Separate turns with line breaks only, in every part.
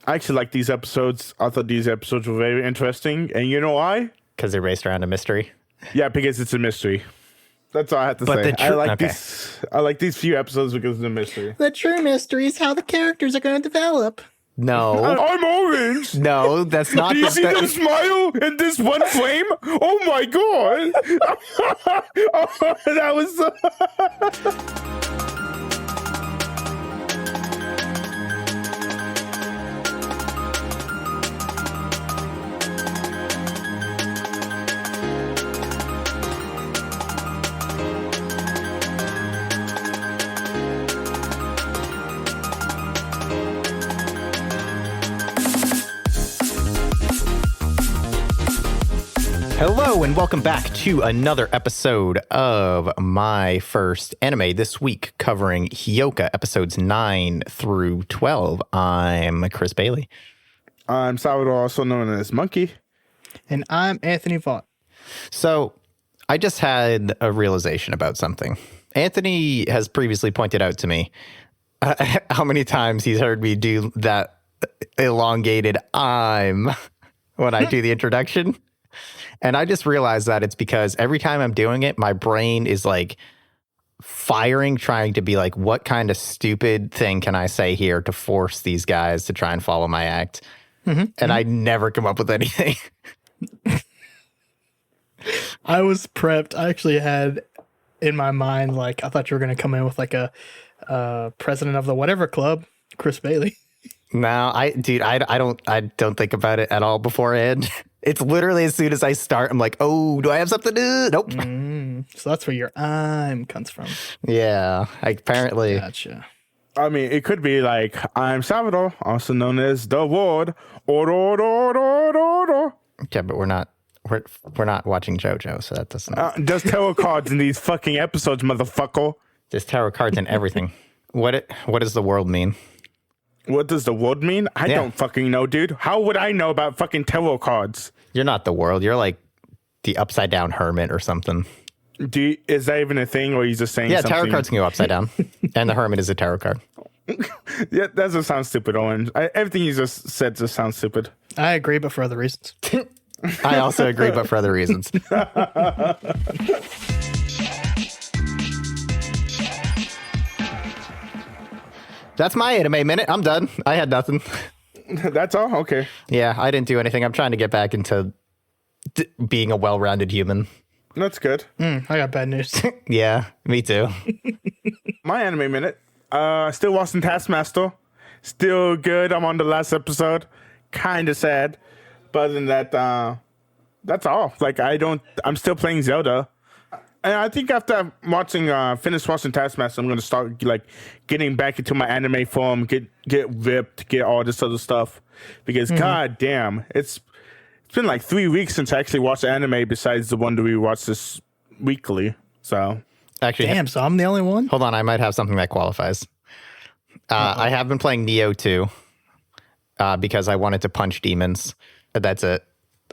I actually like these episodes. I thought these episodes were very interesting. And you know why?
Because they're based around a mystery.
Yeah, because it's a mystery. That's all I have to say. I like these few episodes because of the mystery.
The true mystery is how the characters are going to develop.
No.
I'm orange.
No, that's not
Do you see the smile in this one frame? Oh my god. Oh, that was...
Hello and welcome back to another episode of My First Anime. This week covering Hyouka episodes 9 through 12. I'm Chris Bailey.
I'm Salvador, also known as Monkey.
And I'm Anthony Vaught.
So I just had a realization about something. Anthony has previously pointed out to me how many times he's heard me do that elongated I'm when I do the introduction. And I just realized that it's because every time I'm doing it, my brain is like firing, trying to be like, what kind of stupid thing can I say here to force these guys to try and follow my act? And I never come up with anything.
I was prepped. I actually had in my mind, like, I thought you were going to come in with like a president of the whatever club, Chris Bailey.
No, I don't think about it at all beforehand. It's literally as soon as I start, I'm like, oh, do I have something to do? Nope.
So that's where your I'm comes from.
Yeah, apparently.
Gotcha.
I mean, it could be like, I'm Salvador, also known as the Ward.
Yeah, but we're not watching JoJo, so that doesn't.
There's tarot cards in these fucking episodes, motherfucker.
There's tarot cards and everything. What does the world mean?
What does the world mean? I don't fucking know, dude. How would I know about fucking tarot cards?
You're not the world. You're like the upside down hermit or something.
Is that even a thing, or are you just saying something?
Tarot cards can go upside down. And the hermit is a tarot card.
Yeah, that doesn't sound stupid, Owen. Everything you just said just sounds stupid.
I agree, but for other reasons.
I also agree, but for other reasons. That's my anime minute. I'm done. I had nothing.
That's all? Okay.
Yeah, I didn't do anything. I'm trying to get back into being a well-rounded human.
That's good.
I got bad news.
Yeah, me too.
My anime minute. Still watching Taskmaster. Still good. I'm on the last episode. Kind of sad. But other than that, that's all. Like, I'm still playing Zelda. And I think after finish watching Taskmaster, I'm going to start like getting back into my anime form, get ripped, get all this other stuff. Because god damn, it's been like 3 weeks since I actually watched anime besides the one that we watched this weekly. So
actually,
damn, so I'm the only one?
Hold on, I might have something that qualifies. I have been playing Neo 2 because I wanted to punch demons. That's it.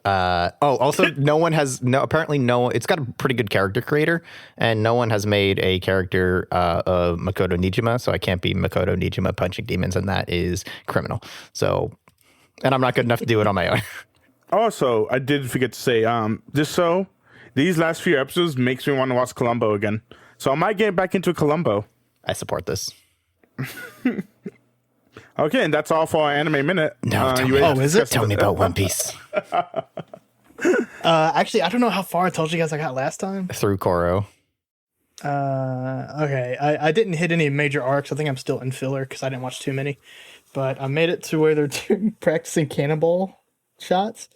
Also it's got a pretty good character creator, and no one has made a character of Makoto Nijima, so I can't be Makoto Nijima punching demons, and that is criminal. So, and I'm not good enough to do it on my own.
Also, I did forget to say, these last few episodes makes me want to watch Columbo again. So I might get back into Columbo.
I support this.
Okay, and that's all for our anime minute.
No,
is it?
Tell me about One Piece.
Actually, I don't know how far I told you guys I got last time.
Through Koro.
Okay. I didn't hit any major arcs. I think I'm still in filler because I didn't watch too many. But I made it to where they're practicing cannonball shots.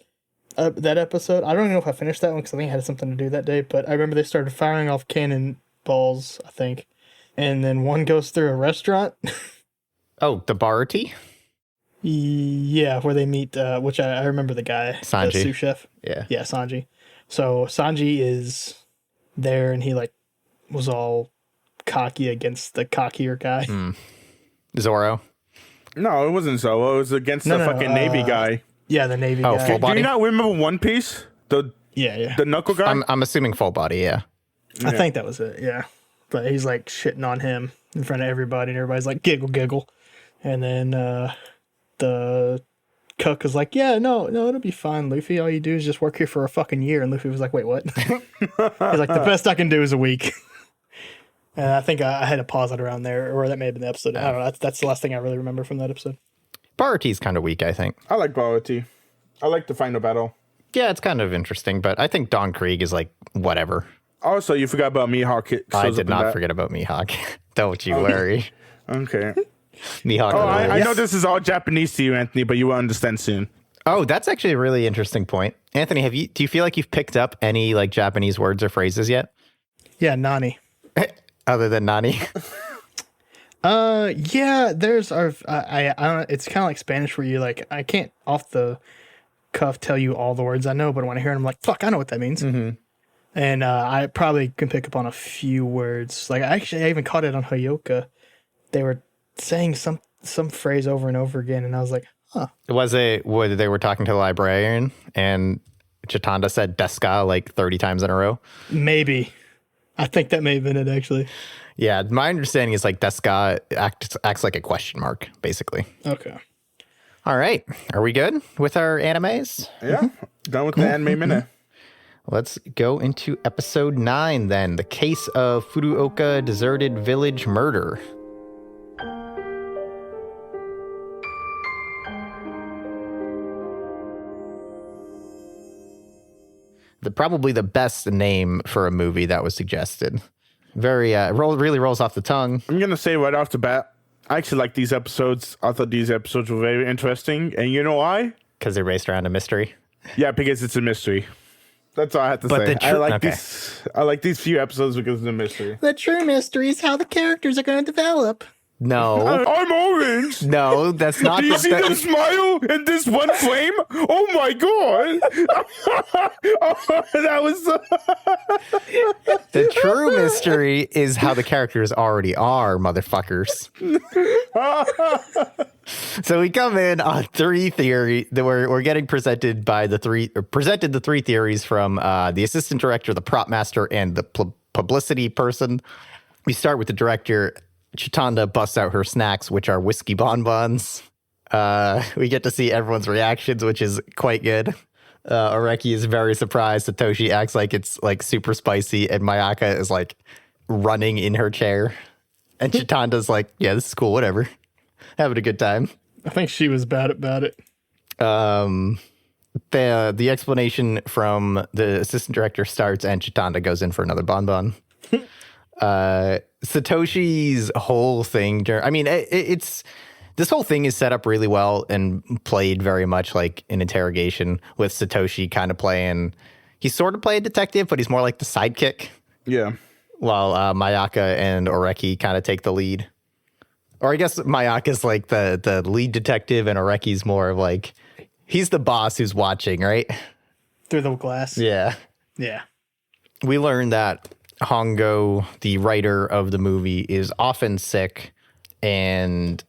That episode. I don't know if I finished that one because I think I had something to do that day. But I remember they started firing off cannonballs, I think. And then one goes through a restaurant.
Oh, the Barati?
Yeah, where they meet, which I remember the guy.
Sanji.
The sous chef.
Yeah.
Yeah, Sanji. So Sanji is there and he like was all cocky against the cockier guy.
Zoro?
No, it wasn't Zoro. It was against the fucking Navy guy.
Yeah, the Navy guy.
Full body?
Do you not remember One Piece? The knuckle guy?
I'm assuming full body, yeah.
I think that was it, yeah. But he's like shitting on him in front of everybody, and everybody's like, giggle, giggle. And then the cook was like, yeah, no, it'll be fine, Luffy. All you do is just work here for a fucking year. And Luffy was like, wait, what? He's like, the best I can do is a week. And I think I had to pause it around there, or that may have been the episode. I don't know. That's the last thing I really remember from that episode.
Baraty's kind of weak, I think.
I like Baraty. I like the final battle.
Yeah, it's kind of interesting, but I think Don Krieg is like whatever.
Also, you forgot about Mihawk.
I did not forget about Mihawk. Don't you worry.
Okay.
Mihawk.
Oh, I know this is all Japanese to you, Anthony, but you will understand soon.
Oh, that's actually a really interesting point. Anthony, do you feel like you've picked up any like Japanese words or phrases yet?
Yeah, Nani.
Other than Nani?
Yeah, there's I don't, it's kind of like Spanish where you like, I can't off the cuff tell you all the words I know, but when I hear them, I'm like, fuck, I know what that means. Mm-hmm. And I probably can pick up on a few words. Like I even caught it on Hyouka. They were saying some phrase over and over again, and I was like, huh.
Was it where they were talking to the librarian and Chitanda said deska like 30 times in a row?
Maybe. I think that may have been it, actually.
Yeah, my understanding is like deska acts like a question mark, basically.
Okay.
All right. Are we good with our animes?
Yeah. Done with the anime minute.
Let's go into episode 9 then. The Case of Furuoka Deserted Village Murder. Probably the best name for a movie that was suggested. Very, really rolls off the tongue.
I'm going to say right off the bat, I actually like these episodes. I thought these episodes were very interesting. And you know why?
Because they're based around a mystery.
Yeah, because it's a mystery. That's all I have to say. I like these few episodes because of the mystery.
The true mystery is how the characters are going to develop.
No.
I'm orange.
No, that's not.
Do you see them smile in this one frame? Oh my god! That was
the true mystery is how the characters already are, motherfuckers. So we come in on three theory that we're getting presented the three theories from the assistant director, the prop master, and the publicity person. We start with the director. Chitanda busts out her snacks, which are whiskey bonbons. We get to see everyone's reactions, which is quite good. Areki is very surprised. Satoshi acts like it's like super spicy, and Mayaka is like running in her chair. And Chitanda's like, yeah, this is cool, whatever. Having a good time.
I think she was bad about it.
The explanation from the assistant director starts, and Chitanda goes in for another bonbon. Satoshi's whole thing, I mean, it's this whole thing is set up really well and played very much like an interrogation with Satoshi kind of playing. He's sort of playing detective, but he's more like the sidekick.
Yeah.
While Mayaka and Areki kind of take the lead. Or I guess Mayaka's like the lead detective, and Areki's more of like he's the boss who's watching, right?
Through the glass.
Yeah.
Yeah.
We learned that Hongo, the writer of the movie, is often sick, and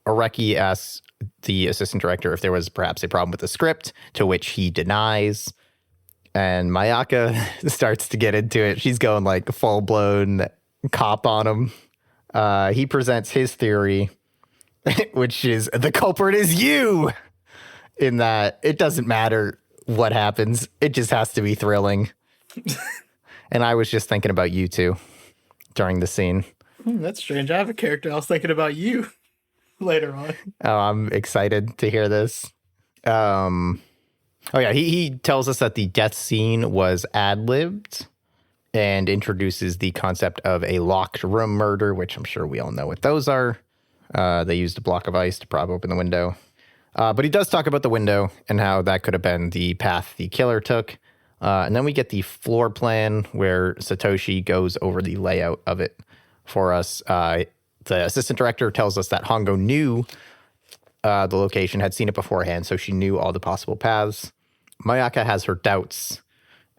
Areki asks the assistant director if there was perhaps a problem with the script, to which he denies. And Mayaka starts to get into it. She's going like full-blown cop on him. He presents his theory, which is the culprit is you, in that it doesn't matter what happens. It just has to be thrilling. And I was just thinking about you two during the scene.
That's strange. I have a character I was thinking about you later on.
Oh, I'm excited to hear this. Oh yeah, he tells us that the death scene was ad-libbed and introduces the concept of a locked room murder, which I'm sure we all know what those are. They used a block of ice to prop open the window. But he does talk about the window and how that could have been the path the killer took. And then we get the floor plan where Satoshi goes over the layout of it for us. The assistant director tells us that Hongo knew the location, had seen it beforehand, so she knew all the possible paths. Mayaka has her doubts,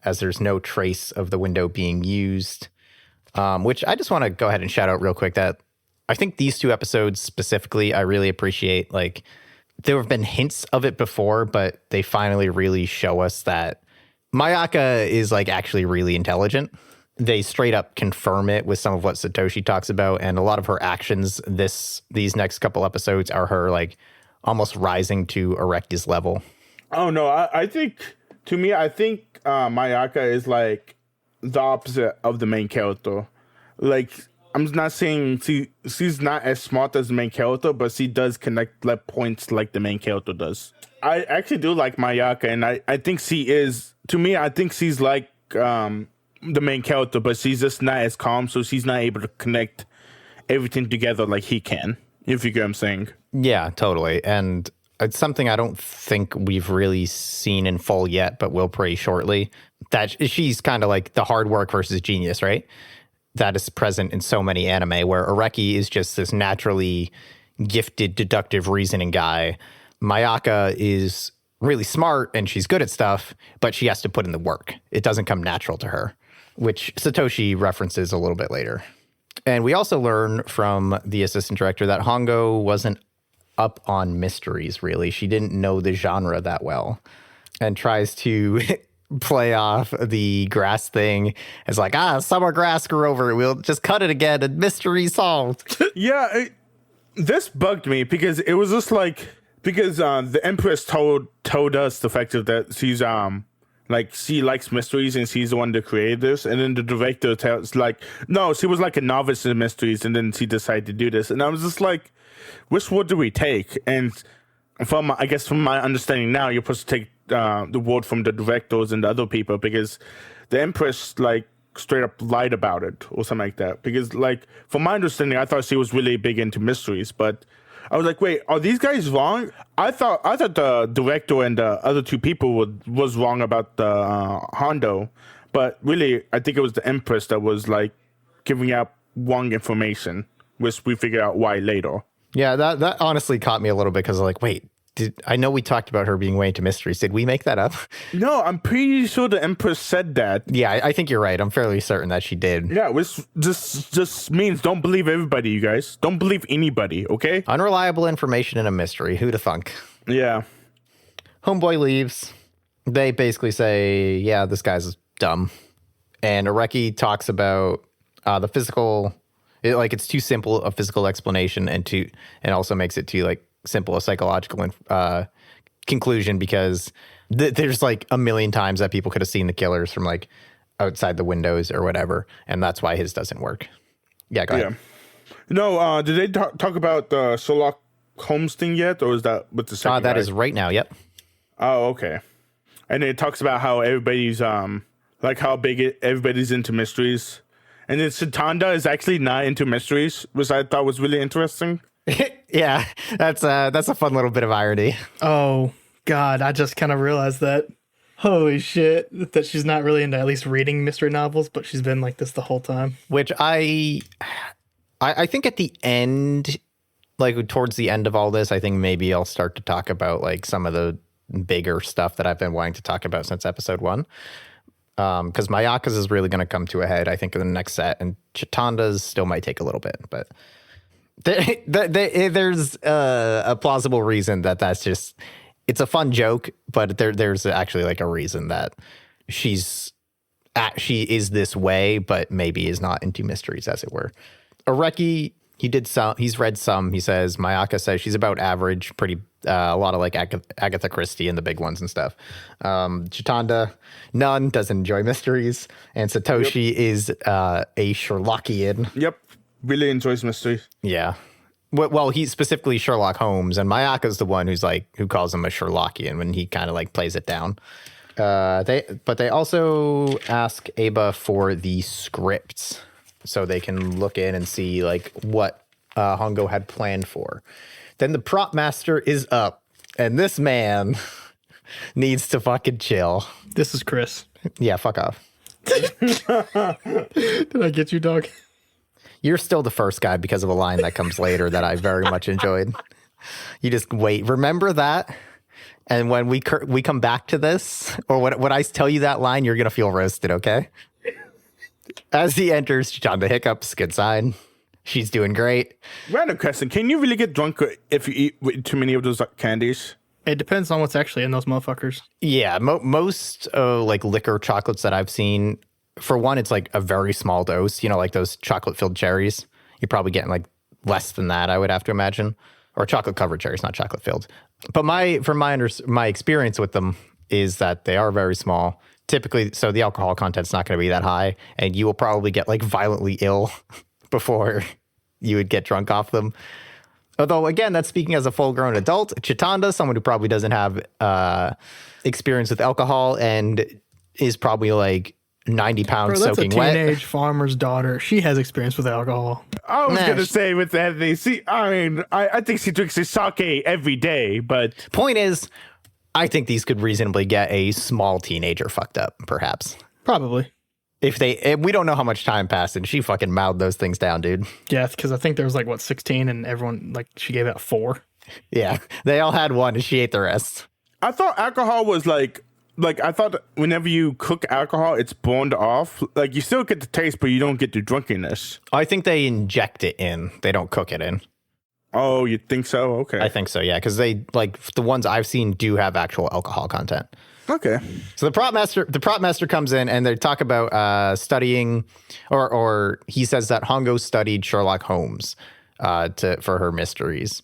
as there's no trace of the window being used, which I just want to go ahead and shout out real quick that I think these two episodes specifically, I really appreciate. Like, there have been hints of it before, but they finally really show us that Mayaka is like actually really intelligent. They straight up confirm it with some of what Satoshi talks about, and a lot of her actions these next couple episodes are her like almost rising to Araki's level.
Oh no, I think Mayaka is like the opposite of the main character. Like, I'm not saying she's not as smart as the main character, but she does connect like points like the main character does. I actually do like Mayaka, and I think she is, to me, I think she's like the main character, but she's just not as calm, so she's not able to connect everything together like he can, if you get what I'm saying.
Yeah, totally. And it's something I don't think we've really seen in full yet, but will pretty shortly. That she's kind of like the hard work versus genius, right? That is present in so many anime, where Araki is just this naturally gifted deductive reasoning guy. Mayaka is really smart and she's good at stuff, but she has to put in the work. It doesn't come natural to her, which Satoshi references a little bit later. And we also learn from the assistant director that Hongo wasn't up on mysteries, really. She didn't know the genre that well, and tries to play off the grass thing as like, summer grass grew over it. We'll just cut it again and mystery solved.
Yeah, this bugged me because it was just like, because the Empress told us the fact that she's like, she likes mysteries and she's the one that created this, and then the director tells like, no, she was like a novice in mysteries, and then she decided to do this, and I was just like, which word do we take? And from my understanding now, you're supposed to take the word from the directors and the other people, because the Empress like straight up lied about it or something like that. Because like, from my understanding, I thought she was really big into mysteries, but I was like, wait, are these guys wrong? I thought the director and the other two people was wrong about the Hondo, but really, I think it was the Empress that was like giving out wrong information, which we figured out why later.
Yeah, that honestly caught me a little bit, because like, wait, I know we talked about her being way into mysteries. Did we make that up?
No, I'm pretty sure the Empress said that.
Yeah, I think you're right. I'm fairly certain that she did.
Yeah, which just means don't believe everybody, you guys. Don't believe anybody, okay?
Unreliable information in a mystery. Who'da thunk?
Yeah.
Homeboy leaves. They basically say, yeah, this guy's dumb. And Areki talks about the physical, it's too simple a physical explanation, and also makes it too like simple a psychological conclusion, because there's like a million times that people could have seen the killers from like outside the windows or whatever, and that's why his doesn't work. Yeah, go ahead.
No, did they talk about the Sherlock Holmes thing yet, or is that with the second
That
guy?
is right now, yep.
Oh, okay. And it talks about how everybody's like how big everybody's into mysteries, and then Satanda is actually not into mysteries, which I thought was really interesting.
Yeah, that's a fun little bit of irony.
Oh God, I just kind of realized that. Holy shit, that she's not really into at least reading mystery novels, but she's been like this the whole time.
Which I think at the end, like towards the end of all this, I think maybe I'll start to talk about like some of the bigger stuff that I've been wanting to talk about since episode 1. Because Mayaka's is really going to come to a head, I think, in the next set, and Chitanda's still might take a little bit, but there's a plausible reason that's just, it's a fun joke, but there's actually like a reason that she is this way, but maybe is not into mysteries, as it were. Areki, he's read some. He says Mayaka says she's about average, pretty a lot of like Agatha Christie and the big ones and stuff. Chitanda, none, doesn't enjoy mysteries, and Satoshi is a Sherlockian.
Yep, really enjoys mysteries.
Yeah. Well, he's specifically Sherlock Holmes, and Mayaka's the one who calls him a Sherlockian when he kind of like plays it down. They also ask Aba for the scripts so they can look in and see like what Hongo had planned for. Then the prop master is up, and this man needs to fucking chill.
This is Chris.
Yeah, fuck off.
Did I get you, dog?
You're still the first guy because of a line that comes later that I very much enjoyed. You just wait. Remember that? And when we come back to this, or when I tell you that line, you're going to feel roasted, okay? As he enters, Chanda hiccups, good sign. She's doing great.
Random question. Can you really get drunk if you eat too many of those candies?
It depends on what's actually in those motherfuckers.
Yeah, most like liquor chocolates that I've seen, for one, it's like a very small dose. You know, like those chocolate-filled cherries. You're probably getting like less than that, I would have to imagine. or chocolate covered cherries, not chocolate filled. But my experience with them is that they are very small. Typically, so the alcohol content's not going to be that high, and you will probably get like violently ill before you would get drunk off them. Although, again, that's speaking as a full-grown adult. Chitanda, someone who probably doesn't have experience with alcohol and is probably like 90 pounds soaking wet.
That's a teenage farmer's daughter. She has experience with alcohol.
I was going to say with Anthony, see, I mean, I think she drinks his sake every day, but...
Point is, I think these could reasonably get a small teenager fucked up, perhaps.
Probably.
We don't know how much time passed, and she fucking mouthed those things down, dude.
Yeah, because I think there was like, 16, and everyone, like, she gave out 4.
Yeah, they all had one, and she ate the rest.
I thought alcohol was like I thought whenever you cook alcohol, it's burned off. Like, you still get the taste, but you don't get the drunkenness.
I think they inject it in. They don't cook it in.
Oh, you think so? Okay.
I think so, yeah, because they, like, the ones I've seen do have actual alcohol content.
Okay.
So the prop master comes in and they talk about studying, or he says that Hongo studied Sherlock Holmes for her mysteries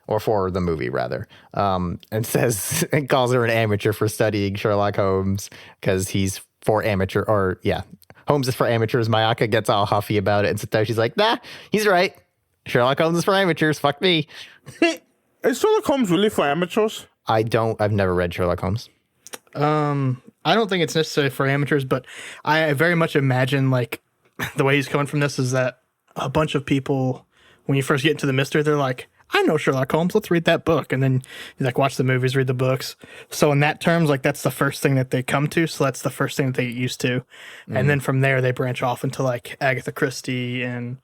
or for the movie rather, and calls her an amateur for studying Sherlock Holmes because he's for amateur, or yeah, Holmes is for amateurs. Mayaka gets all huffy about it, and so she's like, nah, he's right. Sherlock Holmes is for amateurs. Fuck me.
Is Sherlock Holmes really for amateurs?
I've never read Sherlock Holmes.
I don't think it's necessarily for amateurs, but I very much imagine like the way he's coming from this is that a bunch of people, when you first get into the mystery, they're like, I know Sherlock Holmes, let's read that book. And then you like watch the movies, read the books. So in that terms, like that's the first thing that they come to. So that's the first thing that they get used to. And then from there, they branch off into like Agatha Christie and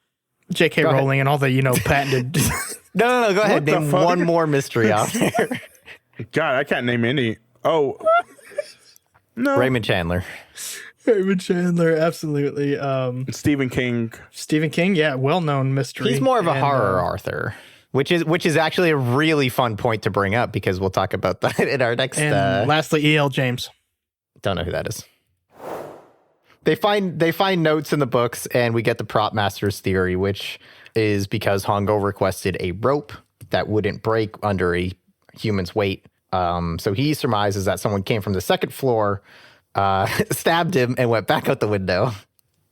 J.K. Rowling and all the, patented.
No, go ahead. Name one more mystery out there.
God, I can't name any. Oh. No.
Raymond Chandler.
Raymond Chandler, absolutely.
Stephen King.
Stephen King, yeah, well-known mystery.
He's more of a horror author, which is actually a really fun point to bring up because we'll talk about that in our next.
And lastly, E.L. James.
Don't know who that is. They find notes in the books, and we get the prop master's theory, which is because Hongo requested a rope that wouldn't break under a human's weight. So he surmises that someone came from the second floor, stabbed him, and went back out the window.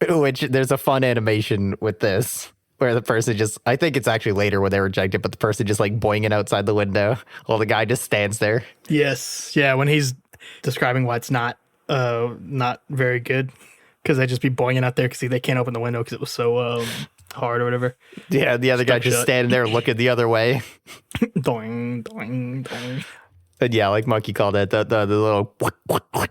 Which there's a fun animation with this, where the person just, I think it's actually later when they reject it, but the person just like boinging outside the window while the guy just stands there.
Yes, yeah, when he's describing why it's not very good, because they just be boinging out there because they can't open the window because it was so hard or whatever.
Yeah, the other guy just standing there looking the other way.
Doing, doing, doing.
And yeah, like Monkey called it, the little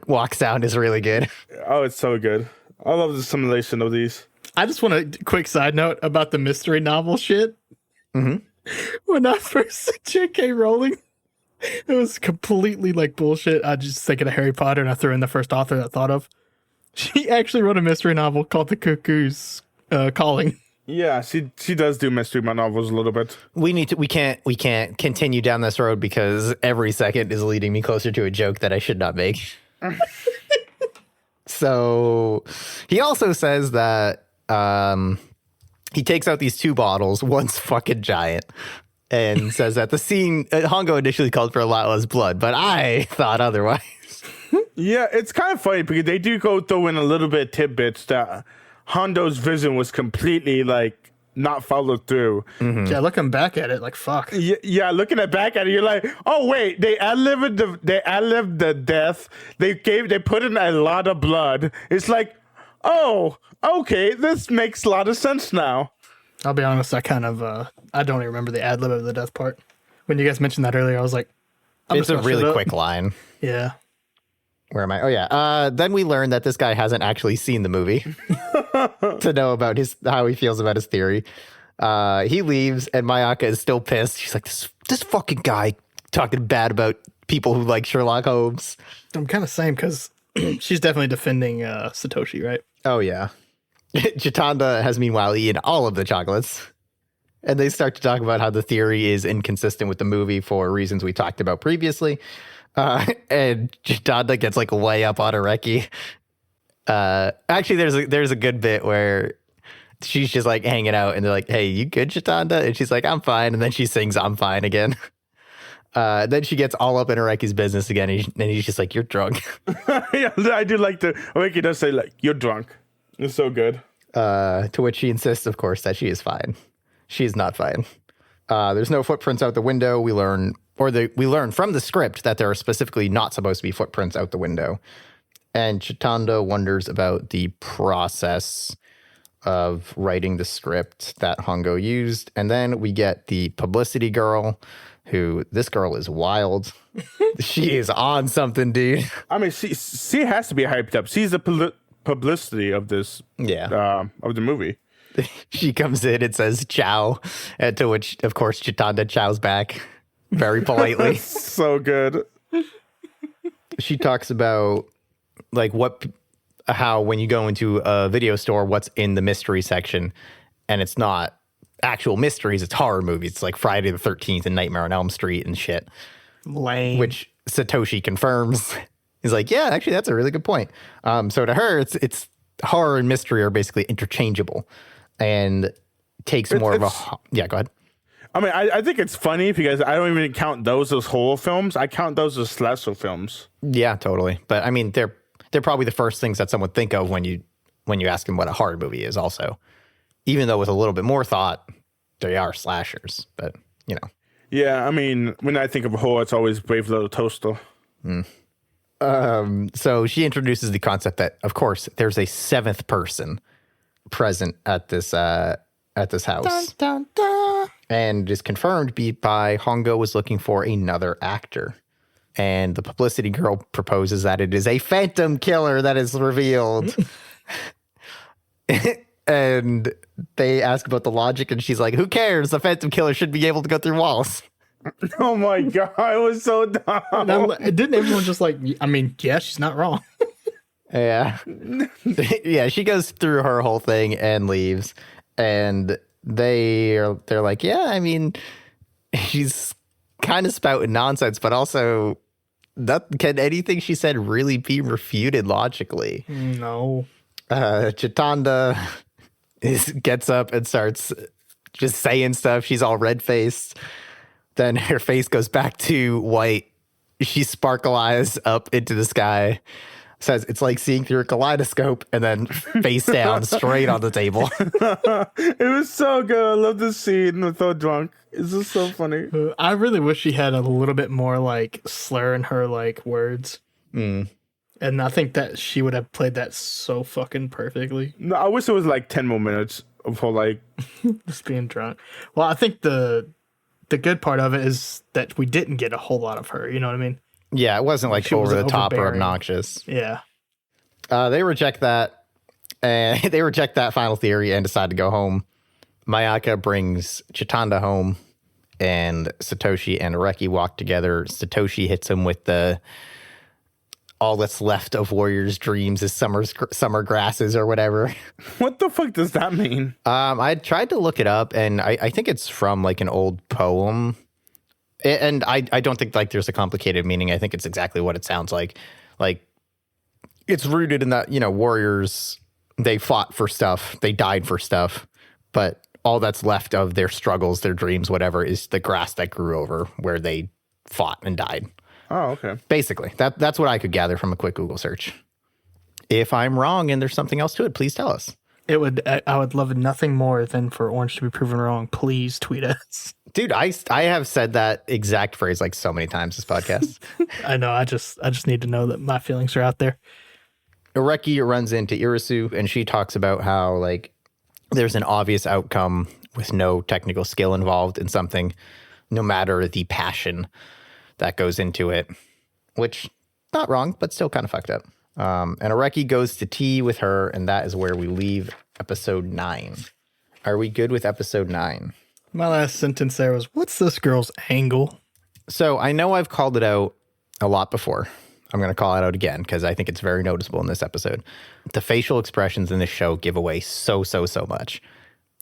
walk sound is really good.
Oh, it's so good. I love the simulation of these.
I just want a quick side note about the mystery novel shit.
Mm-hmm.
When I first saw J.K. Rowling, it was completely like bullshit. I just thinking of Harry Potter, and I threw in the first author that I thought of. She actually wrote a mystery novel called The Cuckoo's Calling.
Yeah, she does do mystery novels a little bit.
We can't continue down this road because every second is leading me closer to a joke that I should not make. So he also says that he takes out these 2 bottles, one's fucking giant, and says that the scene Hongo initially called for a lot less blood, but I thought otherwise.
Yeah, it's kind of funny because they do go through in a little bit of tidbits that Hondo's vision was completely like not followed through.
Mm-hmm. Yeah, looking back at it, like fuck.
Yeah, looking back at it, you're like, oh wait, they ad-libbed the death. They put in a lot of blood. It's like, oh, okay, this makes a lot of sense now.
I'll be honest, I kind of I don't even remember the ad lib of the death part. When you guys mentioned that earlier, I was like,
it's a really quick line.
Yeah.
Where am I? Oh, yeah. Then we learned that this guy hasn't actually seen the movie to know about how he feels about his theory. He leaves, and Mayaka is still pissed. She's like, this fucking guy talking bad about people who like Sherlock Holmes.
I'm kind of same because she's definitely defending Satoshi, right?
Oh, yeah. Chitanda has meanwhile eaten all of the chocolates. And they start to talk about how the theory is inconsistent with the movie for reasons we talked about previously. And Chitanda gets like way up on a recce. Actually, there's a good bit where she's just like hanging out and they're like, hey, you good, Chitanda? And she's like, I'm fine. And then she sings I'm fine again. Then she gets all up in Areki's business again. And he's just like, you're drunk.
Yeah, I do like the Areki does say like, you're drunk. It's so good.
To which she insists, of course, that she is fine. She is not fine. There's no footprints out the window. We learn from the script that there are specifically not supposed to be footprints out the window. And Chitanda wonders about the process of writing the script that Hongo used. And then we get the publicity girl, who, this girl is wild. She is on something, dude.
I mean, she has to be hyped up. She's the publicity of this, of the movie.
She comes in and says ciao, and to which, of course, Chitanda chows back very politely.
So good.
She talks about like how when you go into a video store, what's in the mystery section, and it's not actual mysteries, it's horror movies. It's like Friday the 13th and Nightmare on Elm Street and shit.
Lame.
Which Satoshi confirms. He's like, yeah, actually, that's a really good point. So to her, it's horror and mystery are basically interchangeable, and takes more of a yeah. Go ahead.
I mean, I think it's funny because I don't even count those as horror films. I count those as slasher films.
Yeah, totally. But I mean, they're probably the first things that someone would think of when you ask them what a horror movie is. Also, even though with a little bit more thought, they are slashers. But you know.
Yeah, I mean, when I think of horror, it's always Brave Little Toaster.
So she introduces the concept that, of course, there's a seventh person present at this house,
Dun, dun, dun.
and is confirmed by Hongo was looking for another actor. And the publicity girl proposes that it is a phantom killer that is revealed. And they ask about the logic, and she's like, who cares? The phantom killer should be able to go through walls.
Oh my god, it was so dumb.
Now, didn't everyone just like, I mean, yeah, she's not wrong.
Yeah. Yeah, she goes through her whole thing and leaves. And they're like, yeah, I mean, she's kind of spouting nonsense, but also can anything she said really be refuted logically?
No.
Chitanda gets up and starts just saying stuff. She's all red-faced. Then her face goes back to white. She sparkle eyes up into the sky. Says it's like seeing through a kaleidoscope, and then face down straight on the table.
It was so good. I love this scene with so drunk. It's just so funny.
I really wish she had a little bit more like slur in her like words. And I think that she would have played that so fucking perfectly.
No, I wish it was like 10 more minutes of her like
Just being drunk. Well, I think the good part of it is that we didn't get a whole lot of her. You know what I mean?
Yeah, it wasn't like
She was
over the top or
overbearing.
obnoxious.
Yeah.
They reject that, and they reject that final theory and decide to go home. Mayaka brings Chitanda home, and Satoshi and Areki walk together. Satoshi hits him with the all that's left of warriors' dreams is summer grasses or whatever.
what the fuck does that mean?
I tried to look it up, and I think it's from like an old poem. And I don't think like there's a complicated meaning. I think it's exactly what it sounds like. Like it's rooted in that, you know, warriors, they fought for stuff, they died for stuff, but all that's left of their struggles, their dreams, whatever, is the grass that grew over where they fought and died.
Oh, okay.
Basically, that's what I could gather from a quick Google search. If I'm wrong and there's something else to it, please tell us.
I would love nothing more than for Orange to be proven wrong. Please tweet us.
Dude, I have said that exact phrase like so many times this podcast.
I know. I just need to know that my feelings are out there.
Areki runs into Irisu, and she talks about how like there's an obvious outcome with no technical skill involved in something, no matter the passion that goes into it, which not wrong, but still kind of fucked up. And Areki goes to tea with her, and that is where we leave episode 9. Are we good with episode 9?
My last sentence there was, what's this girl's angle?
So I know I've called it out a lot before. I'm going to call it out again because I think it's very noticeable in this episode. The facial expressions in this show give away so much.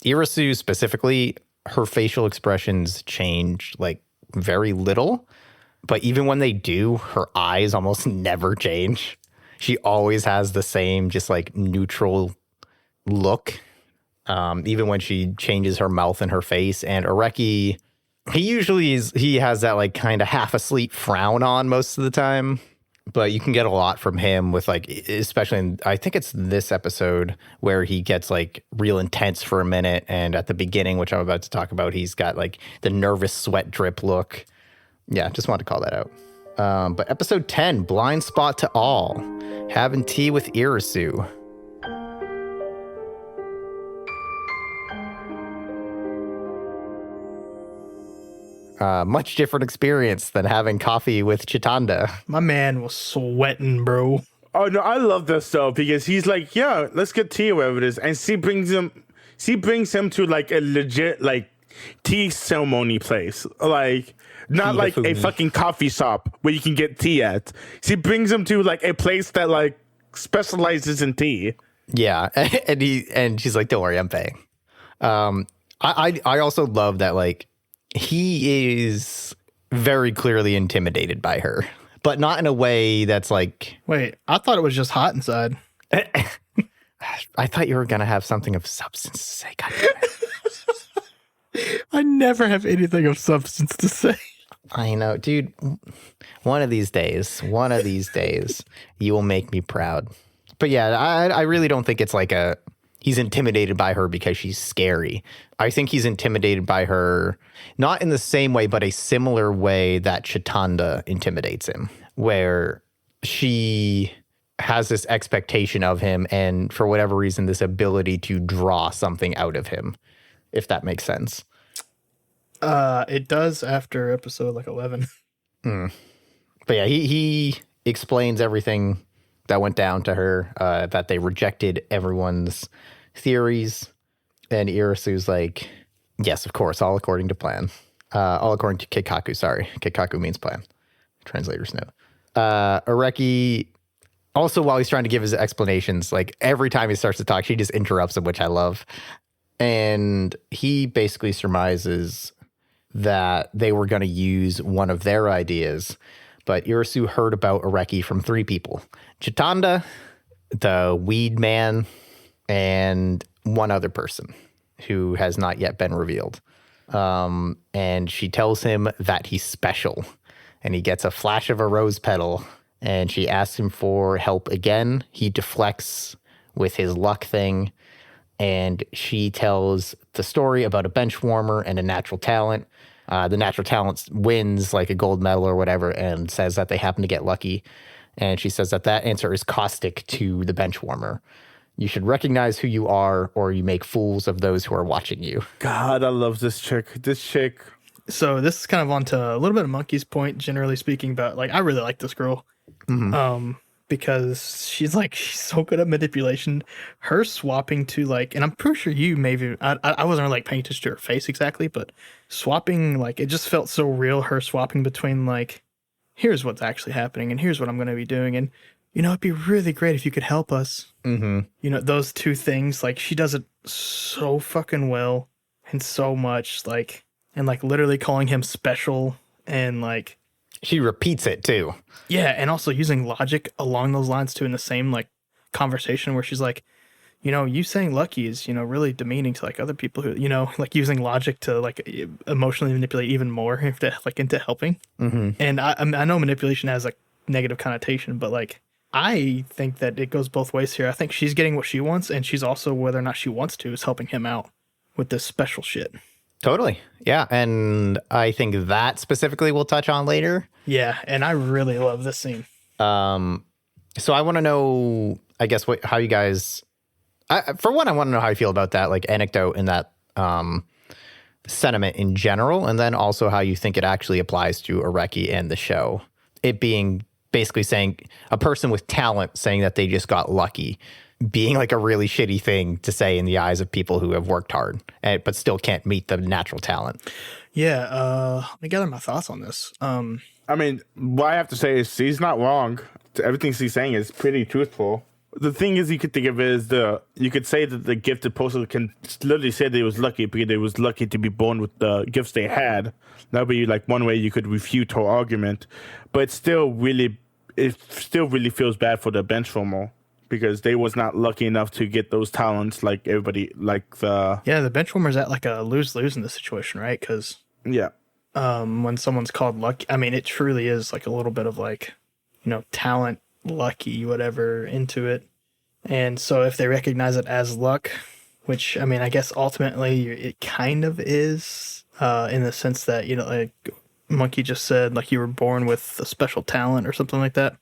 Irisu specifically, her facial expressions change like very little, but even when they do, her eyes almost never change. She always has the same just like neutral look. even when she changes her mouth and her face. And Areki, he has that like kind of half asleep frown on most of the time, but you can get a lot from him with like, especially in, I think it's this episode where he gets like real intense for a minute. And at the beginning, which I'm about to talk about, he's got like the nervous sweat drip look. Yeah, just wanted to call that out. But episode 10, Blind Spot to All, having tea with Irisu. Much different experience than having coffee with Chitanda.
My man was sweating, bro.
Oh no, I love this though because he's like, yeah, let's get tea or whatever it is, and she brings him to like a legit like tea ceremony place, like not
Tea
like a
food.
fucking coffee shop where you can get tea at. She brings him to like a place that like specializes in tea.
Yeah, and she's like, "Don't worry, I'm paying." I also love that like he is very clearly intimidated by her, but not in a way that's like.
Wait, I thought it was just hot inside.
I thought you were gonna have something of substance to say. God damn it.
I never have anything of substance to say.
I know, dude. One of these days, you will make me proud. But yeah, I really don't think it's like he's intimidated by her because she's scary. I think he's intimidated by her, not in the same way, but a similar way that Chitanda intimidates him, where she has this expectation of him and for whatever reason, this ability to draw something out of him, if that makes sense.
It does after episode like 11.
But yeah, he explains everything that went down to her, that they rejected everyone's theories. And Irisu's like, yes, of course, all according to plan. All according to Keikaku, sorry. Keikaku means plan. Translator's note. Areki, also while he's trying to give his explanations, like every time he starts to talk, she just interrupts him, which I love. And he basically surmises that they were going to use one of their ideas. But Irisu heard about Areki from 3 people. Chitanda, the weed man, and one other person who has not yet been revealed. And she tells him that he's special. And he gets a flash of a rose petal. And she asks him for help again. He deflects with his luck thing. And she tells the story about a bench warmer and a natural talent. The natural talent wins like a gold medal or whatever and says that they happen to get lucky. And she says that answer is caustic to the bench warmer. You should recognize who you are or you make fools of those who are watching you.
God, I love this chick.
So this is kind of onto a little bit of Monkey's point, generally speaking, but like I really like this girl. Because she's so good at manipulation. Her swapping to like, and I'm pretty sure you maybe, I wasn't really like paying attention to her face exactly, but swapping, like it just felt so real. Her swapping between like, here's what's actually happening and here's what I'm going to be doing. And, you know, it'd be really great if you could help us. You know, those two things, like she does it so fucking well and so much like, and like literally calling him special and like,
She repeats it too.
yeah, and also using logic along those lines too in the same like conversation where she's like, you know, you saying lucky is, you know, really demeaning to like other people who, you know, like using logic to like emotionally manipulate even more into helping. And I know manipulation has like negative connotation, but like I think that it goes both ways here. I think she's getting what she wants, and she's also, whether or not she wants to, is helping him out with this special shit.
Totally. Yeah. And I think that specifically we'll touch on later.
Yeah, and I really love this scene.
So I want to know, I guess, how you guys, for one, I want to know how you feel about that, like anecdote and that sentiment in general, and then also how you think it actually applies to Areki and the show. It being basically saying a person with talent saying that they just got lucky, being like a really shitty thing to say in the eyes of people who have worked hard, but still can't meet the natural talent.
Yeah, let me gather my thoughts on this.
I mean, what I have to say is she's not wrong. Everything she's saying is pretty truthful. The thing is, you could think of it as you could say that the gifted person can literally say they was lucky because they was lucky to be born with the gifts they had. That would be like one way you could refute her argument, but it still really feels bad for the bench FOMO because they was not lucky enough to get those talents like everybody, like the
Yeah, the benchwarmer's at like a lose-lose in this situation, right? Because
yeah.
when someone's called lucky, I mean, it truly is like a little bit of like, talent, lucky, whatever, into it. And so if they recognize it as luck, which, I mean, I guess ultimately it kind of is, in the sense that, like Monkey just said, like you were born with a special talent or something like that.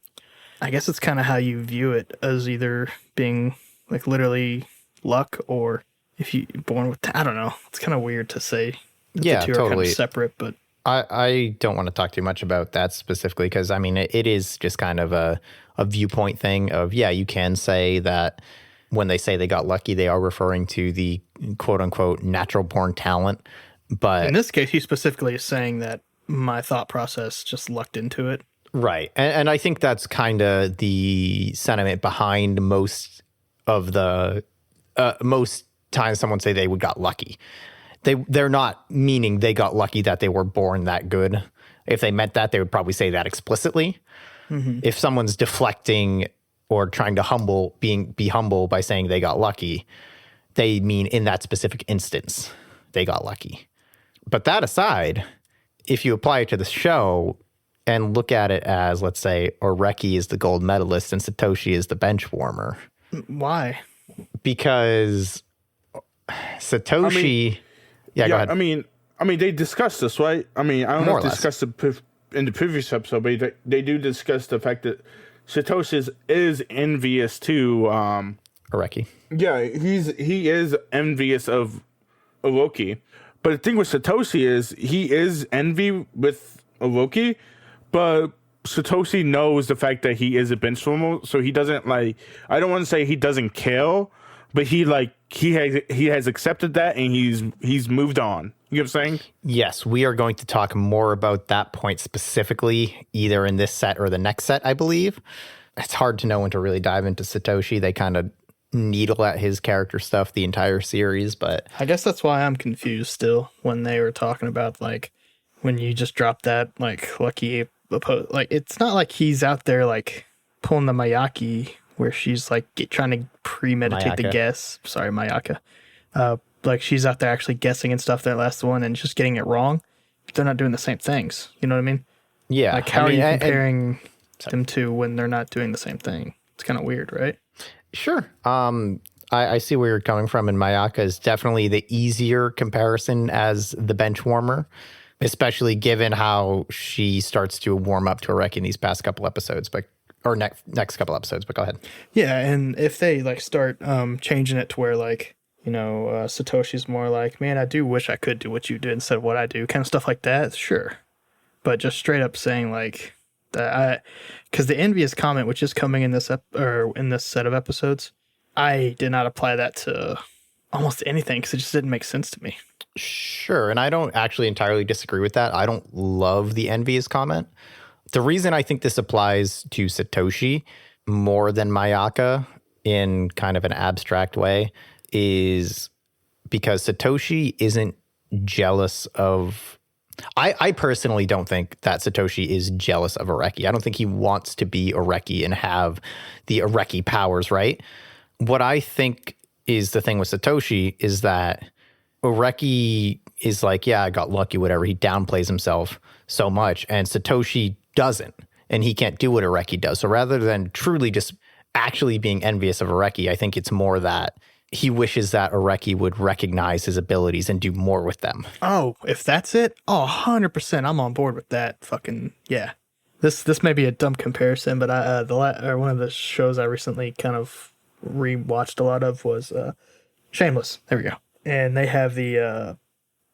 I guess it's kind of how you view it, as either being like literally luck, or if you born with, I don't know. It's kind of weird to say that
Yeah,
the two are kind
totally.
of separate, but
I don't want to talk too much about that specifically because, I mean, it is just kind of a viewpoint thing of, yeah, you can say that when they say they got lucky, they are referring to the quote unquote natural born talent. But
in this case, he specifically is saying that my thought process just lucked into it.
right. And I think that's kind of the sentiment behind most of the most times someone say they got lucky. They're not meaning they got lucky that they were born that good. If they meant that, they would probably say that explicitly. Mm-hmm. If someone's deflecting or trying to be humble by saying they got lucky, they mean in that specific instance, they got lucky. But that aside, if you apply it to the show and look at it as, let's say, Oreki is the gold medalist and Satoshi is the bench warmer.
Why?
Because Satoshi... Yeah, go ahead.
I mean, they discussed this, right? I mean, I don't know if they discussed it in the previous episode, but they do discuss the fact that Satoshi is envious to
Oreki.
Yeah, he is envious of Orochi. But the thing with Satoshi is he is envy with Orochi, but Satoshi knows the fact that he is a bench warmer, so he doesn't like. I don't want to say he doesn't kill, but he has accepted that and he's moved on. You know what I'm saying?
Yes, we are going to talk more about that point specifically, either in this set or the next set, I believe. It's hard to know when to really dive into Satoshi. They kind of needle at his character stuff the entire series, but
I guess that's why I'm confused still when they were talking about, like, when you just dropped that, like, lucky, like, it's not like he's out there, like, pulling the Mayaki where she's, like, trying to premeditate the guess. Sorry, Mayaka. Like, she's out there actually guessing and stuff, that last one, and just getting it wrong. They're not doing the same things. You know what I mean?
Yeah.
Like, how are you comparing them to when they're not doing the same thing? It's kind of weird, right?
Sure. I see where you're coming from, and Mayaka is definitely the easier comparison as the bench warmer, especially given how she starts to warm up to Oreki in these past couple episodes, or next couple episodes, but go ahead.
Yeah, and if they, like, start changing it to where, like, Satoshi's more like, man, I do wish I could do what you did instead of what I do, kind of stuff like that, sure. But just straight up saying, like, that because the envious comment, which is coming in this in this set of episodes, I did not apply that to almost anything because it just didn't make sense to me.
Sure, and I don't actually entirely disagree with that. I don't love the envious comment. The reason I think this applies to Satoshi more than Mayaka in kind of an abstract way is because Satoshi isn't jealous of... I personally don't think that Satoshi is jealous of Oreki. I don't think he wants to be Oreki and have the Oreki powers, right? What I think is the thing with Satoshi is that Oreki is like, yeah, I got lucky, whatever. He downplays himself so much, and Satoshi doesn't, and he can't do what Oreki does. So rather than truly just actually being envious of Oreki, I think it's more that he wishes that Oreki would recognize his abilities and do more with them.
Oh, if that's it, 100%, I'm on board with that. Fucking yeah. This may be a dumb comparison, but one of the shows I recently kind of rewatched a lot of was Shameless. There we go. And they have the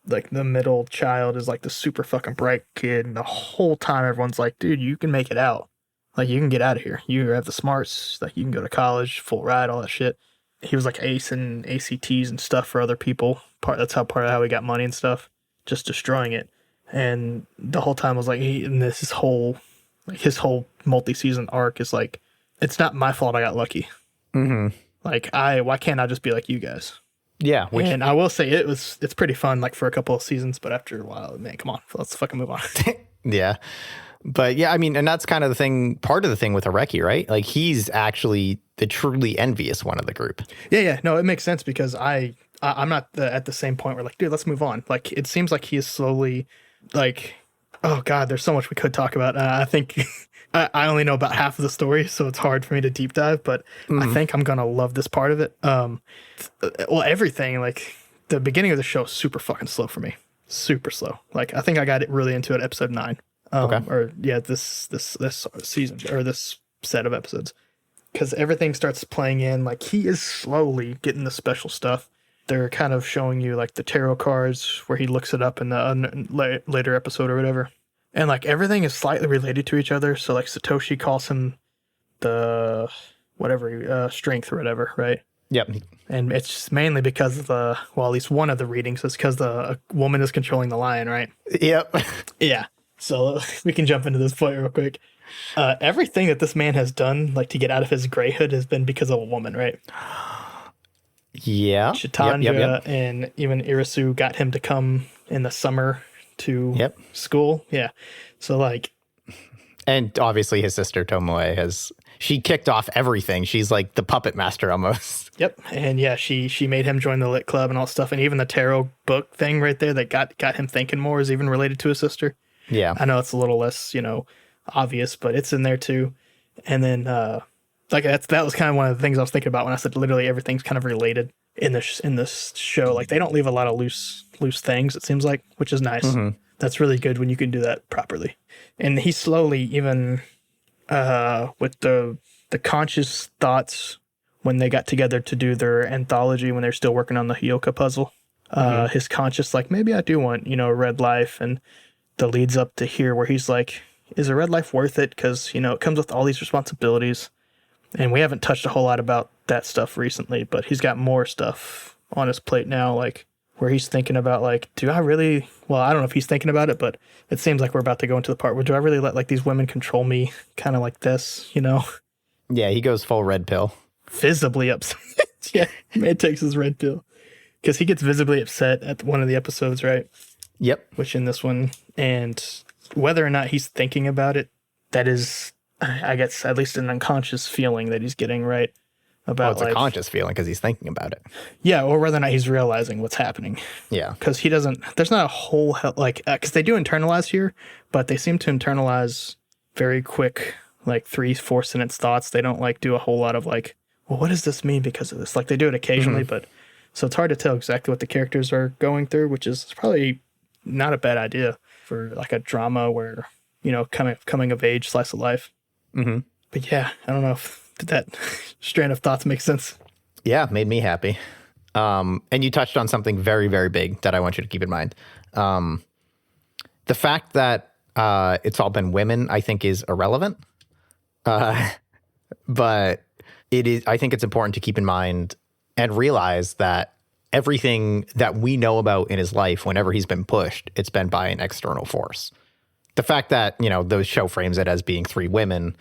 like the middle child is like the super fucking bright kid, and the whole time everyone's like, dude, you can make it out. Like, you can get out of here. You have the smarts. Like, you can go to college, full ride, all that shit. He was like ace and ACTs and stuff for other people. That's part of how he got money and stuff, just destroying it. And the whole time I was like, his whole multi-season arc is like, it's not my fault I got lucky.
Mm-hmm.
Like, why can't I just be like you guys?
Yeah.
And I will say it's pretty fun, like, for a couple of seasons, but after a while, man, come on, let's fucking move on.
Yeah. But yeah, I mean, and that's kind of part of the thing with Oreki, right? Like, he's actually the truly envious one of the group.
Yeah. No, it makes sense because I'm not at the same point where like, dude, let's move on. Like, it seems like he is slowly like, oh God, there's so much we could talk about. I think I only know about half of the story, so it's hard for me to deep dive, but I think I'm going to love this part of it. Well, everything, like the beginning of the show is super fucking slow for me. Super slow. Like, I think I got it really into it episode 9.
Okay.
Or yeah, this season or this set of episodes. Because everything starts playing in, like he is slowly getting the special stuff. They're kind of showing you like the tarot cards where he looks it up in the later episode or whatever. And like everything is slightly related to each other. So like Satoshi calls him the whatever, strength or whatever, right?
Yep.
And it's mainly because of well, at least one of the readings is because the woman is controlling the lion, right?
Yep.
Yeah. So we can jump into this point real quick. Everything that this man has done, like to get out of his grayhood, has been because of a woman, right?
Yeah.
Chitanja
Yep.
and even Irisu got him to come in the summer to school. Yeah. So like,
And obviously his sister Tomoe she kicked off everything. She's like the puppet master almost.
yep. And yeah, she made him join the lit club and all stuff. And even the tarot book thing right there that got him thinking more is even related to his sister.
Yeah.
I know it's a little less, obvious, but it's in there too. And then like that was kind of one of the things I was thinking about when I said literally everything's kind of related in this show. Like they don't leave a lot of loose things, it seems like, which is nice.
Mm-hmm.
That's really good when you can do that properly. And he slowly, even with the conscious thoughts when they got together to do their anthology when they're still working on the Hyouka puzzle, his conscious like, maybe I do want, a red life, and the leads up to here where he's like, is a red life worth it? Because, it comes with all these responsibilities. And we haven't touched a whole lot about that stuff recently, but he's got more stuff on his plate now, like where he's thinking about like, do I really, well, I don't know if he's thinking about it, but it seems like we're about to go into the part where do I really let like these women control me kind of like this,
Yeah, he goes full red pill.
Visibly upset. Yeah, man takes his red pill because he gets visibly upset at one of the episodes, right?
Yep.
Which in this one, and whether or not he's thinking about it, that is, I guess, at least an unconscious feeling that he's getting, right? About
It's a conscious feeling because he's thinking about it.
Yeah, or whether or not he's realizing what's happening.
Yeah.
Because he doesn't, there's not a whole, because they do internalize here, but they seem to internalize very quick, like 3-4 sentence thoughts. They don't like do a whole lot of like, well, what does this mean because of this? Like they do it occasionally, but so it's hard to tell exactly what the characters are going through, which is probably not a bad idea for like a drama where, coming of age, slice of life.
Mm-hmm.
But yeah, I don't know if did that strand of thoughts make sense.
Yeah, made me happy. And you touched on something very, very big that I want you to keep in mind. The fact that it's all been women, I think, is irrelevant. But it is. I think it's important to keep in mind and realize that everything that we know about in his life, whenever he's been pushed, it's been by an external force. The fact that, the show frames it as being 3 women,